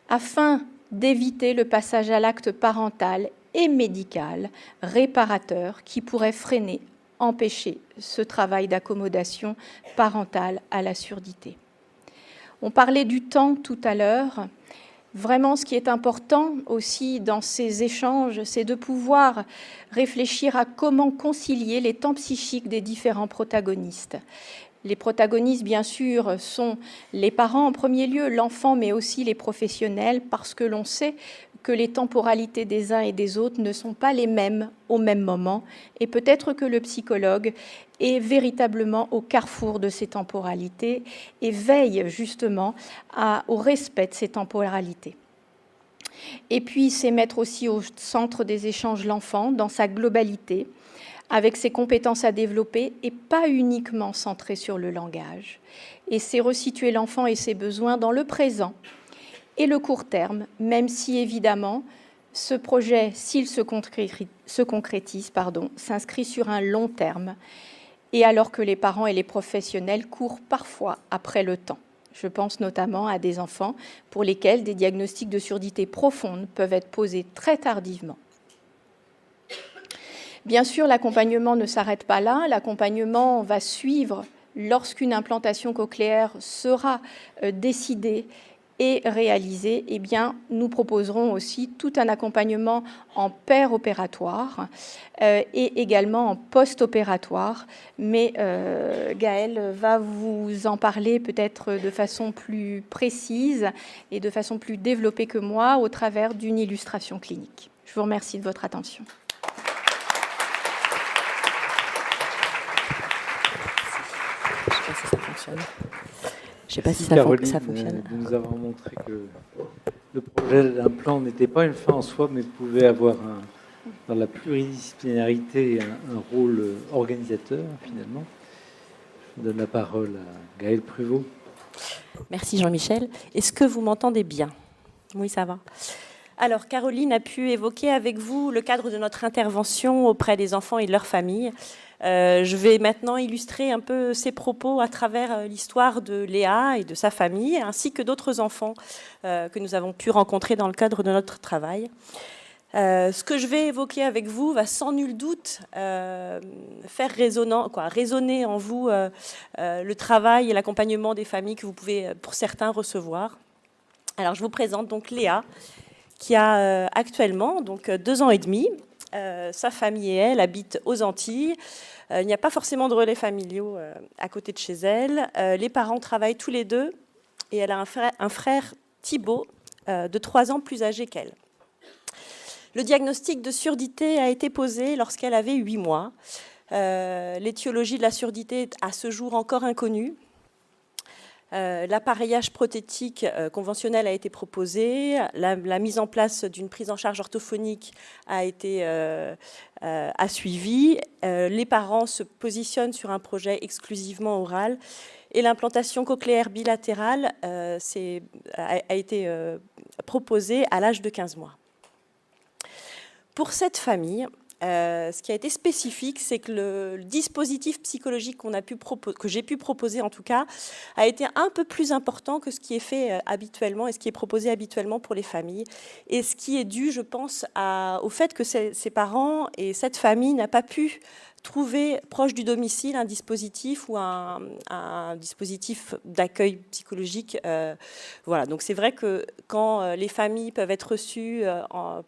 afin d'éviter le passage à l'acte parental et médical réparateur qui pourrait freiner, empêcher ce travail d'accommodation parentale à la surdité. On parlait du temps tout à l'heure. Vraiment, ce qui est important aussi dans ces échanges, c'est de pouvoir réfléchir à comment concilier les temps psychiques des différents protagonistes. Les protagonistes, bien sûr, sont les parents en premier lieu, l'enfant, mais aussi les professionnels, parce que l'on sait que les temporalités des uns et des autres ne sont pas les mêmes au même moment, et peut-être que le psychologue est véritablement au carrefour de ces temporalités et veille justement au respect de ces temporalités. Et puis, c'est mettre aussi au centre des échanges l'enfant dans sa globalité, avec ses compétences à développer et pas uniquement centré sur le langage. Et c'est resituer l'enfant et ses besoins dans le présent et le court terme, même si évidemment, ce projet, s'il se concrétise, s'inscrit sur un long terme, et alors que les parents et les professionnels courent parfois après le temps. Je pense notamment à des enfants pour lesquels des diagnostics de surdité profonde peuvent être posés très tardivement. Bien sûr, l'accompagnement ne s'arrête pas là. L'accompagnement va suivre lorsqu'une implantation cochléaire sera décidée et réalisée. Eh bien, nous proposerons aussi tout un accompagnement en péropératoire et également en post-opératoire. Mais Gaëlle va vous en parler peut-être de façon plus précise et de façon plus développée que moi au travers d'une illustration clinique. Je vous remercie de votre attention. Je ne sais pas si Caroline, ça fonctionne. De nous avoir montré que le projet d'implant n'était pas une fin en soi, mais pouvait avoir dans la pluridisciplinarité un rôle organisateur, finalement. Je donne la parole à Gaëlle Pruvot. Merci Jean-Michel. Est-ce que vous m'entendez bien? Oui, ça va. Alors, Caroline a pu évoquer avec vous le cadre de notre intervention auprès des enfants et de leurs familles. Je vais maintenant illustrer un peu ses propos à travers l'histoire de Léa et de sa famille, ainsi que d'autres enfants que nous avons pu rencontrer dans le cadre de notre travail. Ce que je vais évoquer avec vous va sans nul doute faire résonner en vous le travail et l'accompagnement des familles que vous pouvez, pour certains, recevoir. Alors, je vous présente donc Léa, qui a actuellement donc 2 ans et demi. Sa famille et elle habitent aux Antilles. Il n'y a pas forcément de relais familiaux à côté de chez elle. Les parents travaillent tous les deux et elle a un frère Thibaut, de 3 ans plus âgé qu'elle. Le diagnostic de surdité a été posé lorsqu'elle avait 8 mois. L'étiologie de la surdité est à ce jour encore inconnue. L'appareillage prothétique conventionnel a été proposé, la mise en place d'une prise en charge orthophonique a suivi, les parents se positionnent sur un projet exclusivement oral et l'implantation cochléaire bilatérale a été proposée à l'âge de 15 mois. Pour cette famille, ce qui a été spécifique, c'est que le dispositif psychologique que j'ai pu proposer en tout cas, a été un peu plus important que ce qui est fait habituellement et ce qui est proposé habituellement pour les familles. Et ce qui est dû, je pense, au fait que ces parents et cette famille n'a pas pu trouver proche du domicile un dispositif ou un dispositif d'accueil psychologique. Voilà. Donc c'est vrai que quand les familles peuvent être reçues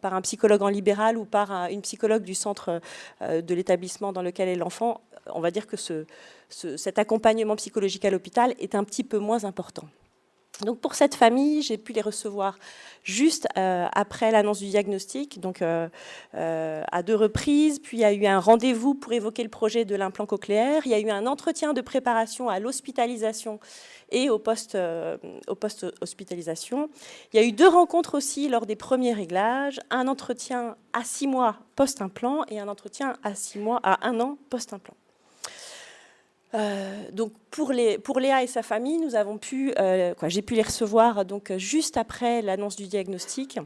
par un psychologue en libéral ou par une psychologue du centre de l'établissement dans lequel est l'enfant, on va dire que cet accompagnement psychologique à l'hôpital est un petit peu moins important. Donc pour cette famille, j'ai pu les recevoir juste après l'annonce du diagnostic, donc à 2 reprises. Puis il y a eu un rendez-vous pour évoquer le projet de l'implant cochléaire. Il y a eu un entretien de préparation à l'hospitalisation et au post-hospitalisation. Il y a eu 2 rencontres aussi lors des premiers réglages, un entretien à 6 mois post-implant et un entretien à 1 an post-implant. Donc pour Léa et sa famille, nous avons j'ai pu les recevoir donc juste après l'annonce du diagnostic,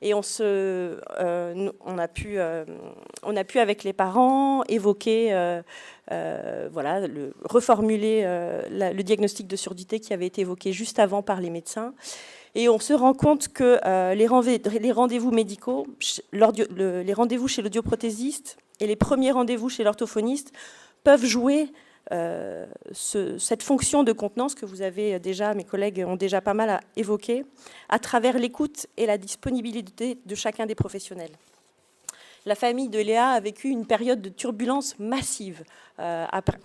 et on a pu avec les parents évoquer, reformuler le diagnostic de surdité qui avait été évoqué juste avant par les médecins. Et on se rend compte que les rendez-vous médicaux, les rendez-vous chez l'audioprothésiste et les premiers rendez-vous chez l'orthophoniste peuvent jouer cette fonction de contenance que vous avez déjà, mes collègues ont déjà pas mal évoqué, à travers l'écoute et la disponibilité de chacun des professionnels. La famille de Léa a vécu une période de turbulence massive après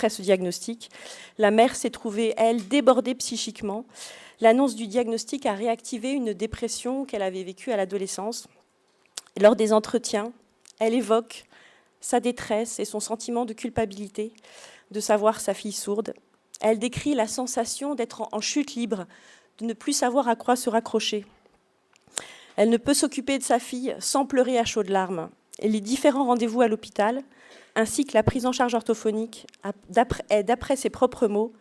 ce diagnostic. La mère s'est trouvée, elle, débordée psychiquement. L'annonce du diagnostic a réactivé une dépression qu'elle avait vécue à l'adolescence. Lors des entretiens, elle évoque sa détresse et son sentiment de culpabilité de savoir sa fille sourde. Elle décrit la sensation d'être en chute libre, de ne plus savoir à quoi se raccrocher. Elle ne peut s'occuper de sa fille sans pleurer à chaudes larmes. Et les différents rendez-vous à l'hôpital, ainsi que la prise en charge orthophonique, est, d'après ses propres mots,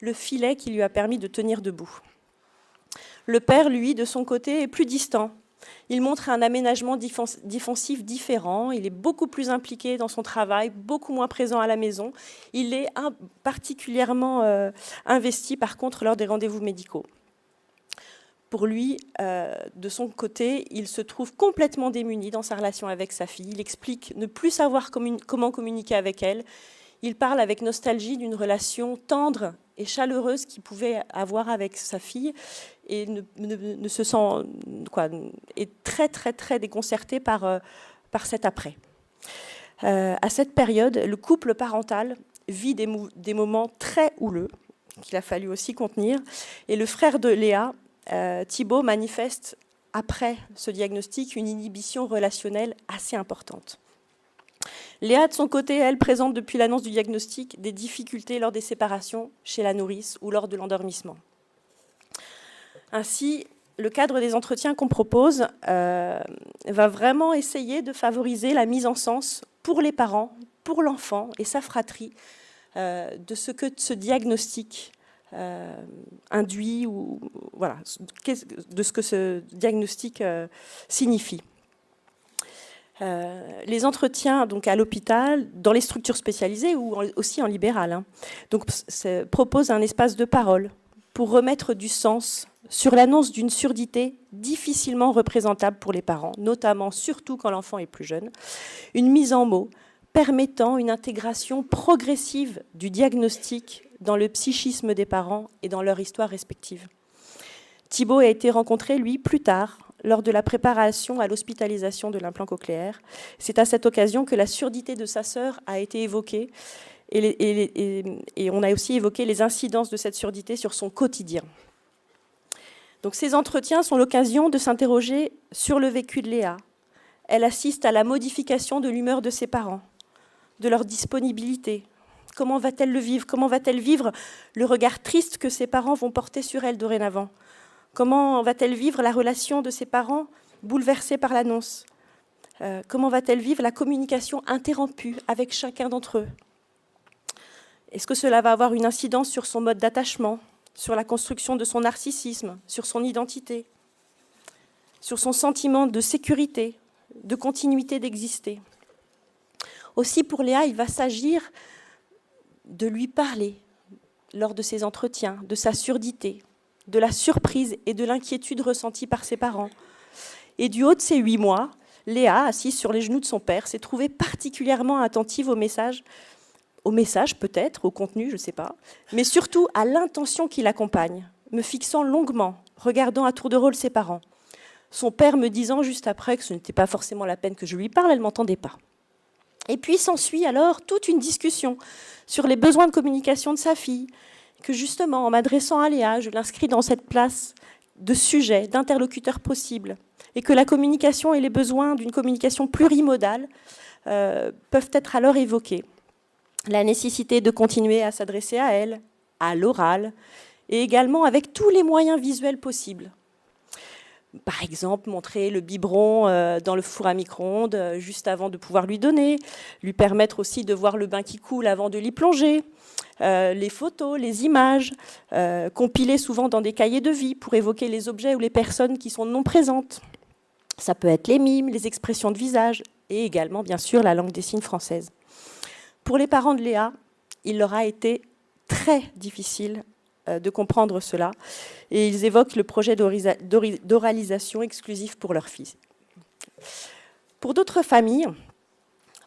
le filet qui lui a permis de tenir debout. Le père, lui, de son côté, est plus distant. Il montre un aménagement défensif différent, il est beaucoup plus impliqué dans son travail, beaucoup moins présent à la maison. Il est particulièrement investi, par contre, lors des rendez-vous médicaux. Pour lui, de son côté, il se trouve complètement démuni dans sa relation avec sa fille. Il explique ne plus savoir comment communiquer avec elle. Il parle avec nostalgie d'une relation tendre et chaleureuse qu'il pouvait avoir avec sa fille et ne se sent est très très très déconcerté par cet après. À cette période, le couple parental vit des moments très houleux qu'il a fallu aussi contenir. Et le frère de Léa, Thibaut, manifeste après ce diagnostic une inhibition relationnelle assez importante. Léa, de son côté, elle présente depuis l'annonce du diagnostic des difficultés lors des séparations chez la nourrice ou lors de l'endormissement. Ainsi, le cadre des entretiens qu'on propose va vraiment essayer de favoriser la mise en sens pour les parents, pour l'enfant et sa fratrie de ce que ce diagnostic induit, ou voilà, de ce que ce diagnostic signifie. Les entretiens donc à l'hôpital, dans les structures spécialisées ou aussi en libéral, donc proposent un espace de parole pour remettre du sens sur l'annonce d'une surdité difficilement représentable pour les parents, notamment surtout quand l'enfant est plus jeune, une mise en mots permettant une intégration progressive du diagnostic dans le psychisme des parents et dans leur histoire respective. Thibaut a été rencontré, lui, plus tard, lors de la préparation à l'hospitalisation de l'implant cochléaire. C'est à cette occasion que la surdité de sa sœur a été évoquée et on a aussi évoqué les incidences de cette surdité sur son quotidien. Donc ces entretiens sont l'occasion de s'interroger sur le vécu de Léa. Elle assiste à la modification de l'humeur de ses parents, de leur disponibilité. Comment va-t-elle le vivre? Comment va-t-elle vivre le regard triste que ses parents vont porter sur elle dorénavant? Comment va-t-elle vivre la relation de ses parents bouleversée par l'annonce? Comment va-t-elle vivre la communication interrompue avec chacun d'entre eux? Est-ce que cela va avoir une incidence sur son mode d'attachement, sur la construction de son narcissisme, sur son identité, sur son sentiment de sécurité, de continuité d'exister? Aussi, pour Léa, il va s'agir de lui parler lors de ces entretiens, de sa surdité, de la surprise et de l'inquiétude ressentie par ses parents. Et du haut de ses 8 mois, Léa, assise sur les genoux de son père, s'est trouvée particulièrement attentive au message peut-être, au contenu, je ne sais pas, mais surtout à l'intention qui l'accompagne, me fixant longuement, regardant à tour de rôle ses parents. Son père me disant juste après que ce n'était pas forcément la peine que je lui parle, elle ne m'entendait pas. Et puis s'ensuit alors toute une discussion sur les besoins de communication de sa fille, que justement, en m'adressant à Léa, je l'inscris dans cette place de sujet, d'interlocuteur possible, et que la communication et les besoins d'une communication plurimodale peuvent être alors évoqués. La nécessité de continuer à s'adresser à elle, à l'oral, et également avec tous les moyens visuels possibles. Par exemple, montrer le biberon dans le four à micro-ondes juste avant de pouvoir lui donner, lui permettre aussi de voir le bain qui coule avant de l'y plonger, les photos, les images, compilées souvent dans des cahiers de vie pour évoquer les objets ou les personnes qui sont non présentes. Ça peut être les mimes, les expressions de visage et également, bien sûr, la langue des signes française. Pour les parents de Léa, il leur a été très difficile de comprendre cela et ils évoquent le projet d'oralisation exclusif pour leur fils. Pour d'autres familles,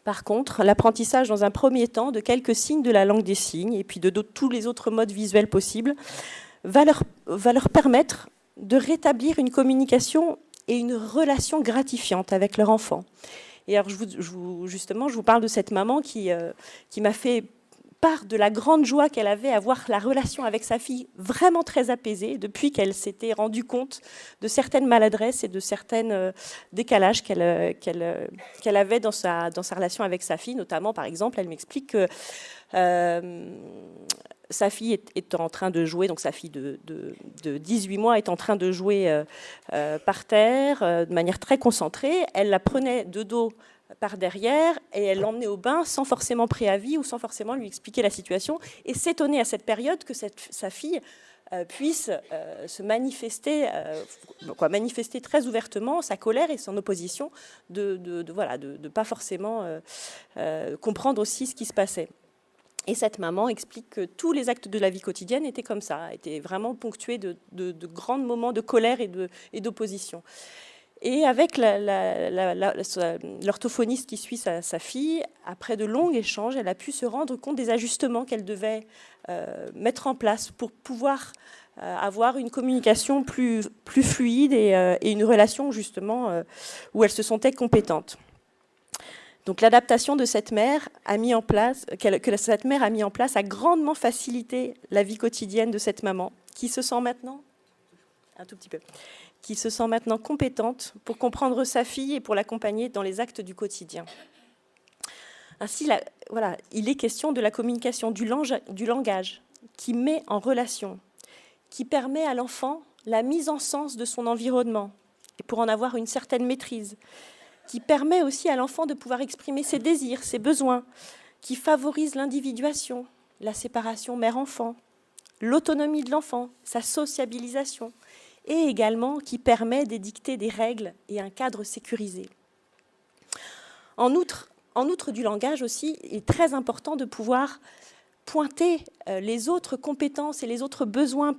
par contre, l'apprentissage dans un premier temps de quelques signes de la langue des signes et puis de tous les autres modes visuels possibles va leur permettre de rétablir une communication et une relation gratifiante avec leur enfant. Et alors, justement, je vous parle de cette maman qui m'a fait part de la grande joie qu'elle avait à voir la relation avec sa fille vraiment très apaisée depuis qu'elle s'était rendue compte de certaines maladresses et de certains décalages qu'elle avait dans sa relation avec sa fille. Notamment, par exemple, elle m'explique que sa fille est en train de jouer, donc sa fille de 18 mois est en train de jouer par terre de manière très concentrée. Elle la prenait de dos par derrière et elle l'emmenait au bain sans forcément préavis ou sans forcément lui expliquer la situation et s'étonnait à cette période que sa fille puisse se manifester, manifester très ouvertement sa colère et son opposition de pas forcément comprendre aussi ce qui se passait. Et cette maman explique que tous les actes de la vie quotidienne étaient comme ça, étaient vraiment ponctués de grands moments de colère et d'opposition. Et avec l'orthophoniste qui suit sa fille, après de longs échanges, elle a pu se rendre compte des ajustements qu'elle devait mettre en place pour pouvoir avoir une communication plus fluide et une relation justement où elle se sentait compétente. Donc l'adaptation de cette mère que cette mère a mis en place a grandement facilité la vie quotidienne de cette maman qui se sent maintenant un tout petit peu qui se sent maintenant compétente pour comprendre sa fille et pour l'accompagner dans les actes du quotidien. Ainsi, il est question de la communication, du langage, qui met en relation, qui permet à l'enfant la mise en sens de son environnement, et pour en avoir une certaine maîtrise, qui permet aussi à l'enfant de pouvoir exprimer ses désirs, ses besoins, qui favorise l'individuation, la séparation mère-enfant, l'autonomie de l'enfant, sa sociabilisation, et également qui permet d'édicter des règles et un cadre sécurisé. En outre du langage aussi, il est très important de pouvoir pointer les autres compétences et les autres besoins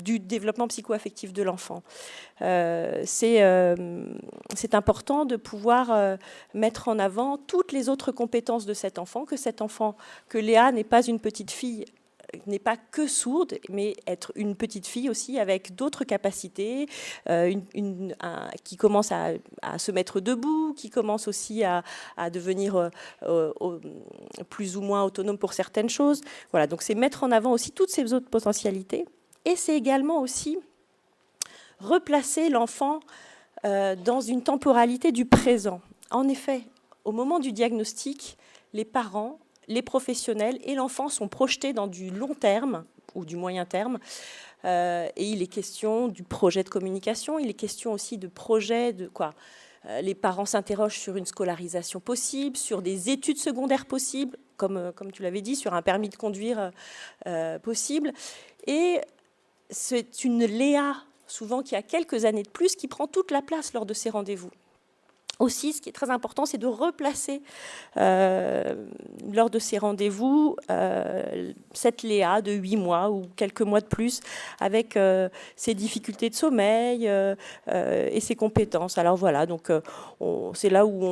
du développement psycho-affectif de l'enfant. C'est important de pouvoir mettre en avant toutes les autres compétences de cet enfant, que Léa n'est pas une petite fille, n'est pas que sourde, mais être une petite fille aussi avec d'autres capacités, qui commence à se mettre debout, qui commence aussi à devenir plus ou moins autonome pour certaines choses. Voilà, donc c'est mettre en avant aussi toutes ces autres potentialités. Et c'est également aussi replacer l'enfant dans une temporalité du présent. En effet, au moment du diagnostic, les parents, les professionnels et l'enfant sont projetés dans du long terme ou du moyen terme. Et il est question du projet de communication, il est question aussi de projet de quoi. Les parents s'interrogent sur une scolarisation possible, sur des études secondaires possibles, comme tu l'avais dit, sur un permis de conduire possible. Et c'est une Léa, souvent qui a quelques années de plus, qui prend toute la place lors de ces rendez-vous. Aussi, ce qui est très important, c'est de replacer lors de ces rendez-vous cette Léa de 8 mois ou quelques mois de plus avec ses difficultés de sommeil et ses compétences. Alors voilà, donc c'est là où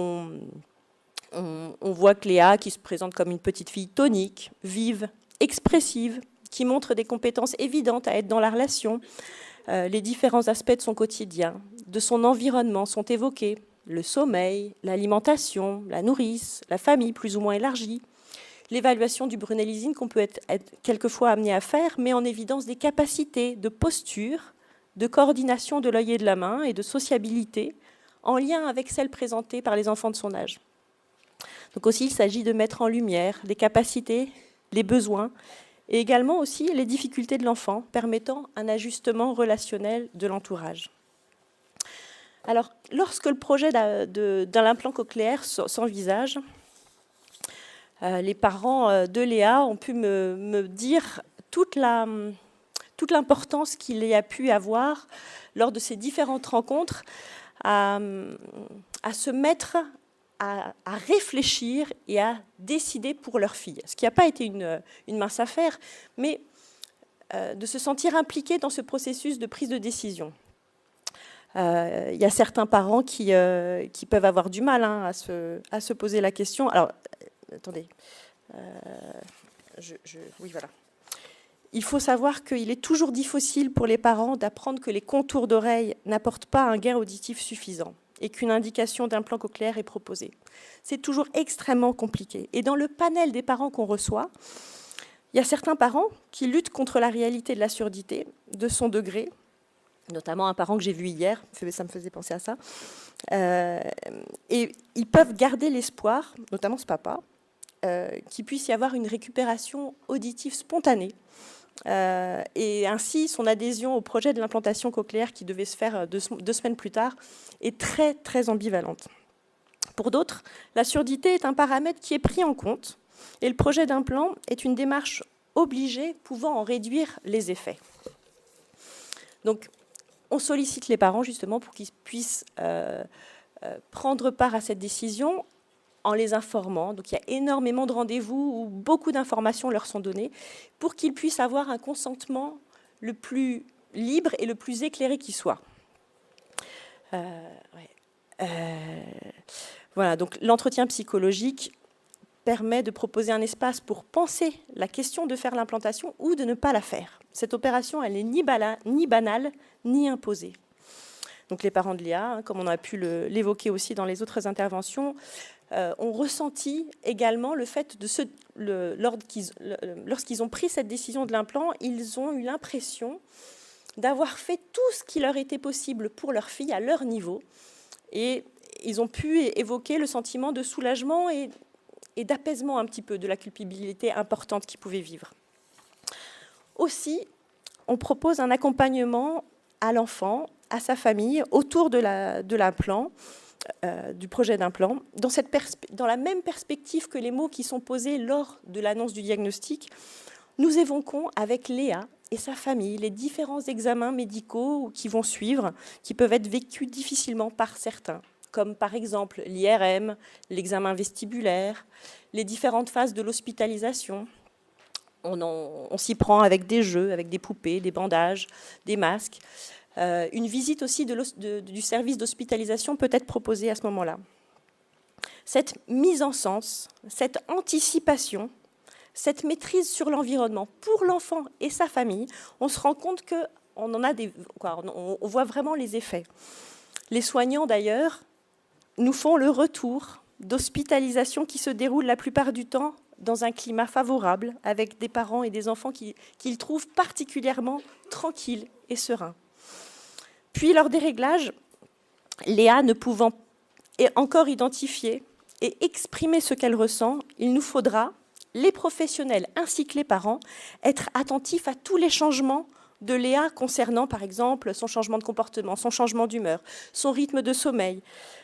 on voit que Léa, qui se présente comme une petite fille tonique, vive, expressive, qui montre des compétences évidentes à être dans la relation, les différents aspects de son quotidien, de son environnement sont évoqués. Le sommeil, l'alimentation, la nourrice, la famille plus ou moins élargie, l'évaluation du Brunellising qu'on peut être quelquefois amené à faire, met en évidence des capacités de posture, de coordination de l'œil et de la main et de sociabilité en lien avec celles présentées par les enfants de son âge. Donc aussi, il s'agit de mettre en lumière les capacités, les besoins et également aussi les difficultés de l'enfant permettant un ajustement relationnel de l'entourage. Alors, lorsque le projet d'un implant cochléaire s'envisage, les parents de Léa ont pu me dire toute l'importance qu'il y a pu avoir lors de ces différentes rencontres à se mettre à réfléchir et à décider pour leur fille. Ce qui n'a pas été une mince affaire, mais de se sentir impliqué dans ce processus de prise de décision. Il y a certains parents qui peuvent avoir du mal à se poser la question. Alors, attendez. Oui, voilà. Il faut savoir qu'il est toujours difficile pour les parents d'apprendre que les contours d'oreille n'apportent pas un gain auditif suffisant et qu'une indication d'implant cochléaire est proposée. C'est toujours extrêmement compliqué. Et dans le panel des parents qu'on reçoit, il y a certains parents qui luttent contre la réalité de la surdité, de son degré, notamment un parent que j'ai vu hier, ça me faisait penser à ça. Et ils peuvent garder l'espoir, notamment ce papa, qu'il puisse y avoir une récupération auditive spontanée. Et ainsi, son adhésion au projet de l'implantation cochléaire qui devait se faire 2 semaines plus tard est très, très ambivalente. Pour d'autres, la surdité est un paramètre qui est pris en compte et le projet d'implant est une démarche obligée pouvant en réduire les effets. Donc, on sollicite les parents justement pour qu'ils puissent prendre part à cette décision en les informant. Donc il y a énormément de rendez-vous où beaucoup d'informations leur sont données pour qu'ils puissent avoir un consentement le plus libre et le plus éclairé qui soit. Voilà, donc l'entretien psychologique permet de proposer un espace pour penser la question de faire l'implantation ou de ne pas la faire. Cette opération, elle n'est ni banale, ni imposée. Donc les parents de Léa, comme on a pu l'évoquer aussi dans les autres interventions, ont ressenti également le fait de lorsqu'ils ont pris cette décision de l'implant, ils ont eu l'impression d'avoir fait tout ce qui leur était possible pour leur fille à leur niveau. Et ils ont pu évoquer le sentiment de soulagement et d'apaisement un petit peu de la culpabilité importante qu'ils pouvaient vivre. Aussi, on propose un accompagnement à l'enfant, à sa famille, autour de l'implant, du projet d'implant, dans la même perspective que les mots qui sont posés lors de l'annonce du diagnostic. Nous évoquons avec Léa et sa famille les différents examens médicaux qui vont suivre, qui peuvent être vécus difficilement par certains, comme par exemple l'IRM, l'examen vestibulaire, les différentes phases de l'hospitalisation. On s'y prend avec des jeux, avec des poupées, des bandages, des masques. Une visite aussi du service d'hospitalisation peut être proposée à ce moment-là. Cette mise en sens, cette anticipation, cette maîtrise sur l'environnement pour l'enfant et sa famille, on se rend compte qu'on on voit vraiment les effets. Les soignants, d'ailleurs, nous font le retour d'hospitalisation qui se déroule la plupart du temps dans un climat favorable, avec des parents et des enfants qu'ils trouvent particulièrement tranquilles et sereins. Puis, lors des réglages, Léa ne pouvant encore identifier et exprimer ce qu'elle ressent, il nous faudra, les professionnels ainsi que les parents, être attentifs à tous les changements de Léa concernant, par exemple, son changement de comportement, son changement d'humeur, son rythme de sommeil,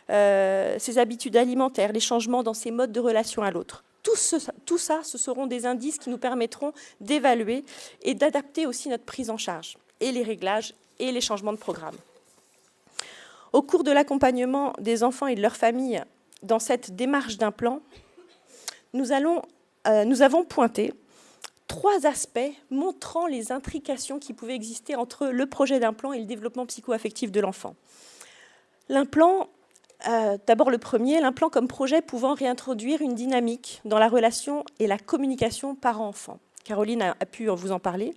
ses habitudes alimentaires, les changements dans ses modes de relation à l'autre. Tout ça, ce seront des indices qui nous permettront d'évaluer et d'adapter aussi notre prise en charge, et les réglages et les changements de programme. Au cours de l'accompagnement des enfants et de leurs familles dans cette démarche d'implant, nous avons pointé 3 aspects montrant les intrications qui pouvaient exister entre le projet d'implant et le développement psycho-affectif de l'enfant. L'implant, d'abord le premier, l'implant comme projet pouvant réintroduire une dynamique dans la relation et la communication parent-enfant. Caroline a pu vous en parler.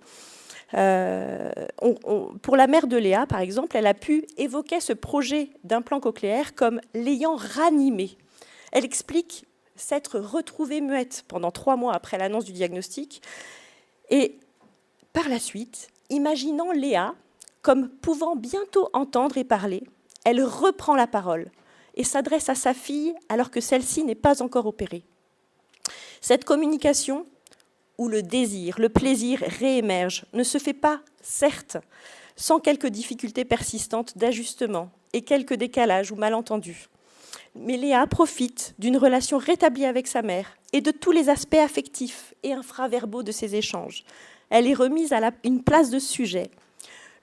Pour la mère de Léa, par exemple, elle a pu évoquer ce projet d'implant cochléaire comme l'ayant ranimée. Elle explique s'être retrouvée muette pendant 3 mois après l'annonce du diagnostic et par la suite, imaginant Léa comme pouvant bientôt entendre et parler, elle reprend la parole et s'adresse à sa fille alors que celle-ci n'est pas encore opérée. Cette communication où le désir, le plaisir réémerge, ne se fait pas, certes, sans quelques difficultés persistantes d'ajustement et quelques décalages ou malentendus. Mais Léa profite d'une relation rétablie avec sa mère et de tous les aspects affectifs et infraverbaux de ces échanges. Elle est remise à une place de sujet.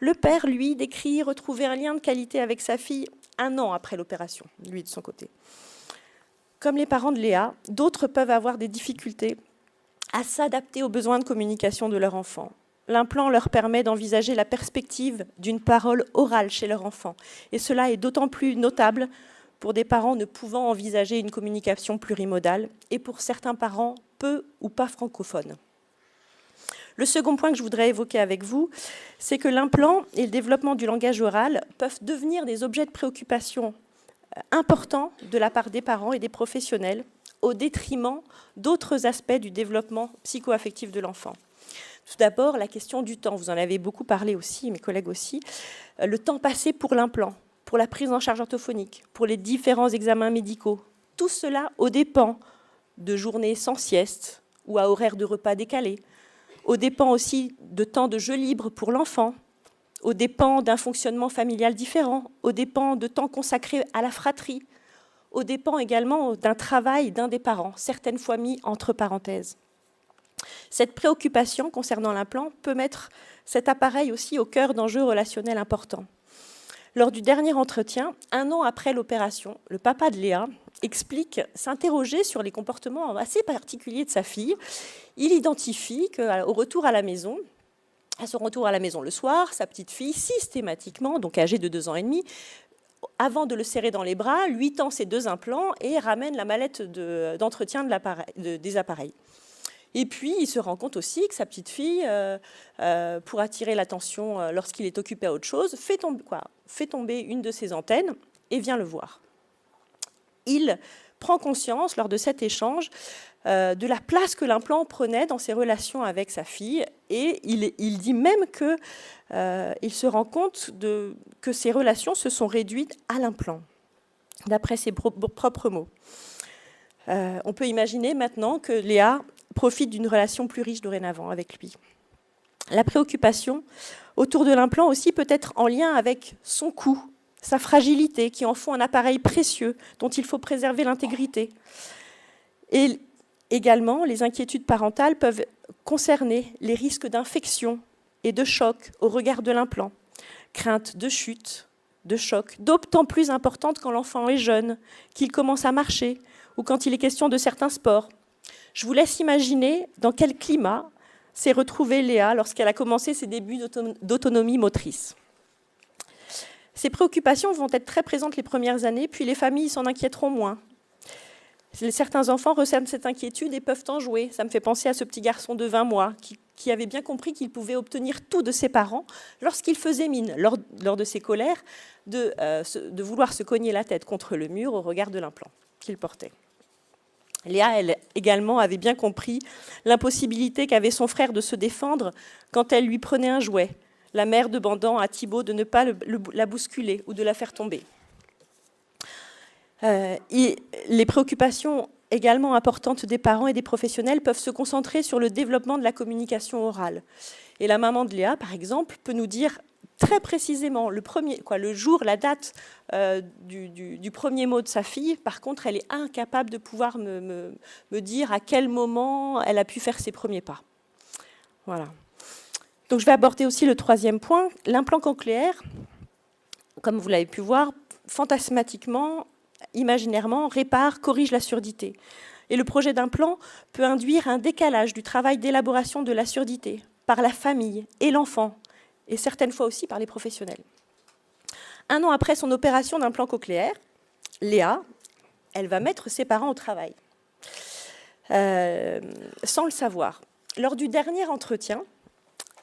Le père, lui, décrit retrouver un lien de qualité avec sa fille 1 an après l'opération, lui de son côté. Comme les parents de Léa, d'autres peuvent avoir des difficultés à s'adapter aux besoins de communication de leur enfant. L'implant leur permet d'envisager la perspective d'une parole orale chez leur enfant. Et cela est d'autant plus notable pour des parents ne pouvant envisager une communication plurimodale et pour certains parents peu ou pas francophones. Le second point que je voudrais évoquer avec vous, c'est que l'implant et le développement du langage oral peuvent devenir des objets de préoccupation importants de la part des parents et des professionnels au détriment d'autres aspects du développement psycho-affectif de l'enfant. Tout d'abord, la question du temps. Vous en avez beaucoup parlé aussi, mes collègues aussi. Le temps passé pour l'implant, pour la prise en charge orthophonique, pour les différents examens médicaux. Tout cela aux dépens de journées sans sieste ou à horaires de repas décalés, aux dépens aussi de temps de jeu libre pour l'enfant, aux dépens d'un fonctionnement familial différent, aux dépens de temps consacré à la fratrie, aux dépens également d'un travail d'un des parents, certaines fois mis entre parenthèses. Cette préoccupation concernant l'implant peut mettre cet appareil aussi au cœur d'enjeux relationnels importants. Lors du dernier entretien, 1 an après l'opération, le papa de Léa explique s'interroger sur les comportements assez particuliers de sa fille. Il identifie qu'au retour à la maison, à son retour à la maison le soir, sa petite fille, systématiquement, donc âgée de 2 ans et demi, avant de le serrer dans les bras, lui tend ses 2 implants et ramène la mallette d'entretien des appareils. Et puis, il se rend compte aussi que sa petite fille, pour attirer l'attention lorsqu'il est occupé à autre chose, fait tomber une de ses antennes et vient le voir. Il prend conscience, lors de cet échange, de la place que l'implant prenait dans ses relations avec sa fille, et il dit même qu'il se rend compte que ses relations se sont réduites à l'implant, d'après ses propres mots. On peut imaginer maintenant que Léa profite d'une relation plus riche dorénavant avec lui. La préoccupation autour de l'implant aussi peut être en lien avec son coût, sa fragilité, qui en font un appareil précieux dont il faut préserver l'intégrité. Et également, les inquiétudes parentales peuvent concerner les risques d'infection et de choc au regard de l'implant, crainte de chute, de choc, d'autant plus importante quand l'enfant est jeune, qu'il commence à marcher ou quand il est question de certains sports. Je vous laisse imaginer dans quel climat s'est retrouvée Léa lorsqu'elle a commencé ses débuts d'autonomie motrice. Ces préoccupations vont être très présentes les premières années, puis les familles s'en inquiéteront moins. Certains enfants ressentent cette inquiétude et peuvent en jouer. Ça me fait penser à ce petit garçon de 20 mois qui avait bien compris qu'il pouvait obtenir tout de ses parents lorsqu'il faisait mine, lors de ses colères, de vouloir se cogner la tête contre le mur au regard de l'implant qu'il portait. Léa, elle également, avait bien compris l'impossibilité qu'avait son frère de se défendre quand elle lui prenait un jouet, la mère demandant à Thibaut de ne pas la bousculer ou de la faire tomber. Les préoccupations également importantes des parents et des professionnels peuvent se concentrer sur le développement de la communication orale. Et la maman de Léa, par exemple, peut nous dire très précisément le jour, la date du premier mot de sa fille. Par contre, elle est incapable de pouvoir me dire à quel moment elle a pu faire ses premiers pas. Voilà. Donc, je vais aborder aussi le 3e point. L'implant cochléaire, comme vous l'avez pu voir, fantasmatiquement, imaginairement, répare, corrige la surdité. Et le projet d'implant peut induire un décalage du travail d'élaboration de la surdité par la famille et l'enfant, et certaines fois aussi par les professionnels. 1 an après son opération d'implant cochléaire, Léa, elle va mettre ses parents au travail, sans le savoir. Lors du dernier entretien,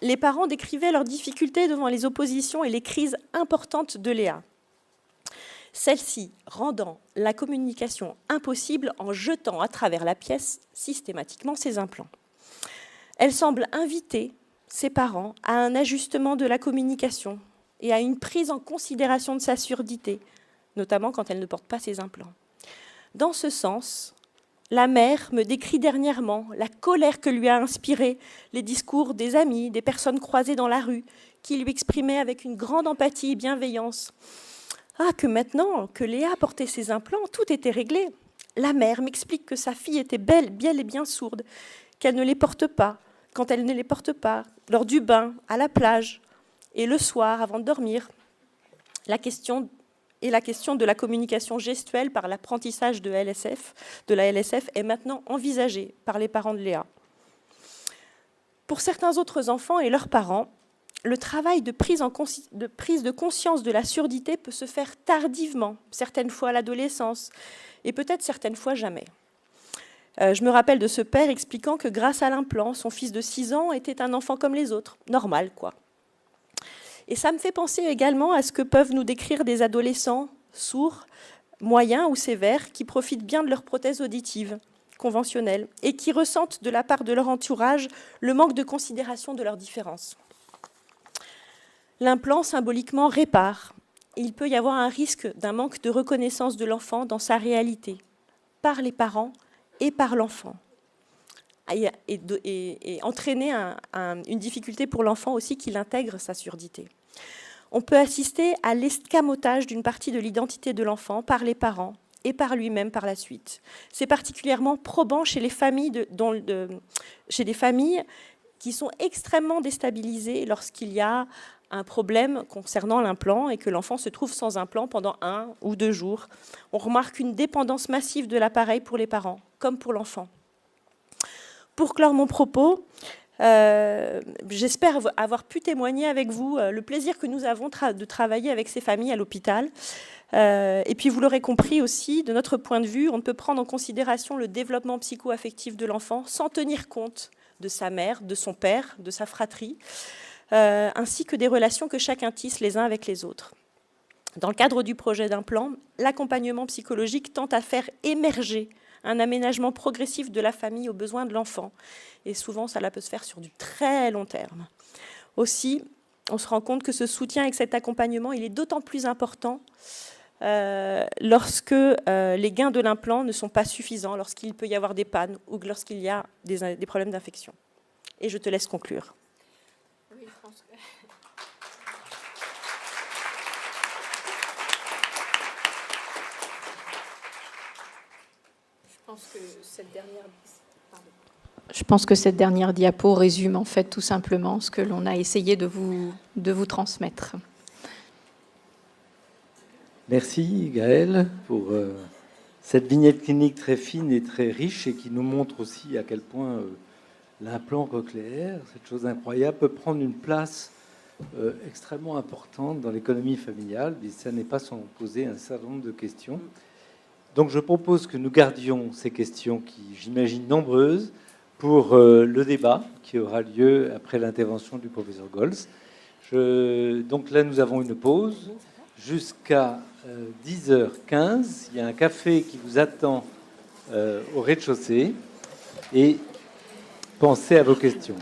les parents décrivaient leurs difficultés devant les oppositions et les crises importantes de Léa. Celle-ci rendant la communication impossible en jetant à travers la pièce systématiquement ses implants. Elle semble inviter ses parents à un ajustement de la communication et à une prise en considération de sa surdité, notamment quand elle ne porte pas ses implants. Dans ce sens, la mère me décrit dernièrement la colère que lui a inspiré les discours des amis, des personnes croisées dans la rue, qui lui exprimaient avec une grande empathie et bienveillance que maintenant que Léa portait ses implants, tout était réglé. La mère m'explique que sa fille était bel et bien sourde, qu'elle ne les porte pas, quand elle ne les porte pas, lors du bain, à la plage, et le soir, avant de dormir. La question de la communication gestuelle par l'apprentissage de la LSF est maintenant envisagée par les parents de Léa. Pour certains autres enfants et leurs parents, le travail de prise de conscience de la surdité peut se faire tardivement, certaines fois à l'adolescence, et peut-être certaines fois jamais. Je me rappelle de ce père expliquant que grâce à l'implant, son fils de 6 ans était un enfant comme les autres, normal quoi. Et ça me fait penser également à ce que peuvent nous décrire des adolescents sourds, moyens ou sévères, qui profitent bien de leur prothèse auditive conventionnelle et qui ressentent de la part de leur entourage le manque de considération de leurs différences. L'implant symboliquement répare. Et il peut y avoir un risque d'un manque de reconnaissance de l'enfant dans sa réalité, par les parents et par l'enfant. Et entraîner une difficulté pour l'enfant aussi qu'il intègre sa surdité. On peut assister à l'escamotage d'une partie de l'identité de l'enfant par les parents et par lui-même par la suite. C'est particulièrement probant chez les familles, chez des familles qui sont extrêmement déstabilisées lorsqu'il y a un problème concernant l'implant et que l'enfant se trouve sans implant pendant 1 ou 2 jours. On remarque une dépendance massive de l'appareil pour les parents, comme pour l'enfant. Pour clore mon propos, j'espère avoir pu témoigner avec vous le plaisir que nous avons de travailler avec ces familles à l'hôpital. Et puis vous l'aurez compris aussi, de notre point de vue, on ne peut prendre en considération le développement psycho-affectif de l'enfant sans tenir compte de sa mère, de son père, de sa fratrie, ainsi que des relations que chacun tisse les uns avec les autres. Dans le cadre du projet d'implant, l'accompagnement psychologique tente à faire émerger un aménagement progressif de la famille aux besoins de l'enfant. Et souvent, cela peut se faire sur du très long terme. Aussi, on se rend compte que ce soutien et cet accompagnement, il est d'autant plus important lorsque les gains de l'implant ne sont pas suffisants, lorsqu'il peut y avoir des pannes ou lorsqu'il y a des problèmes d'infection. Et je te laisse conclure. Oui, je pense que... Je pense que cette dernière diapo résume en fait tout simplement ce que l'on a essayé de vous transmettre. Merci Gaëlle pour cette vignette clinique très fine et très riche et qui nous montre aussi à quel point l'implant cochléaire, cette chose incroyable, peut prendre une place extrêmement importante dans l'économie familiale, mais ça n'est pas sans poser un certain nombre de questions. Donc je propose que nous gardions ces questions qui, j'imagine, nombreuses, pour le débat qui aura lieu après l'intervention du professeur Gols. Donc là, nous avons une pause jusqu'à 10h15. Il y a un café qui vous attend au rez-de-chaussée. Et pensez à vos questions.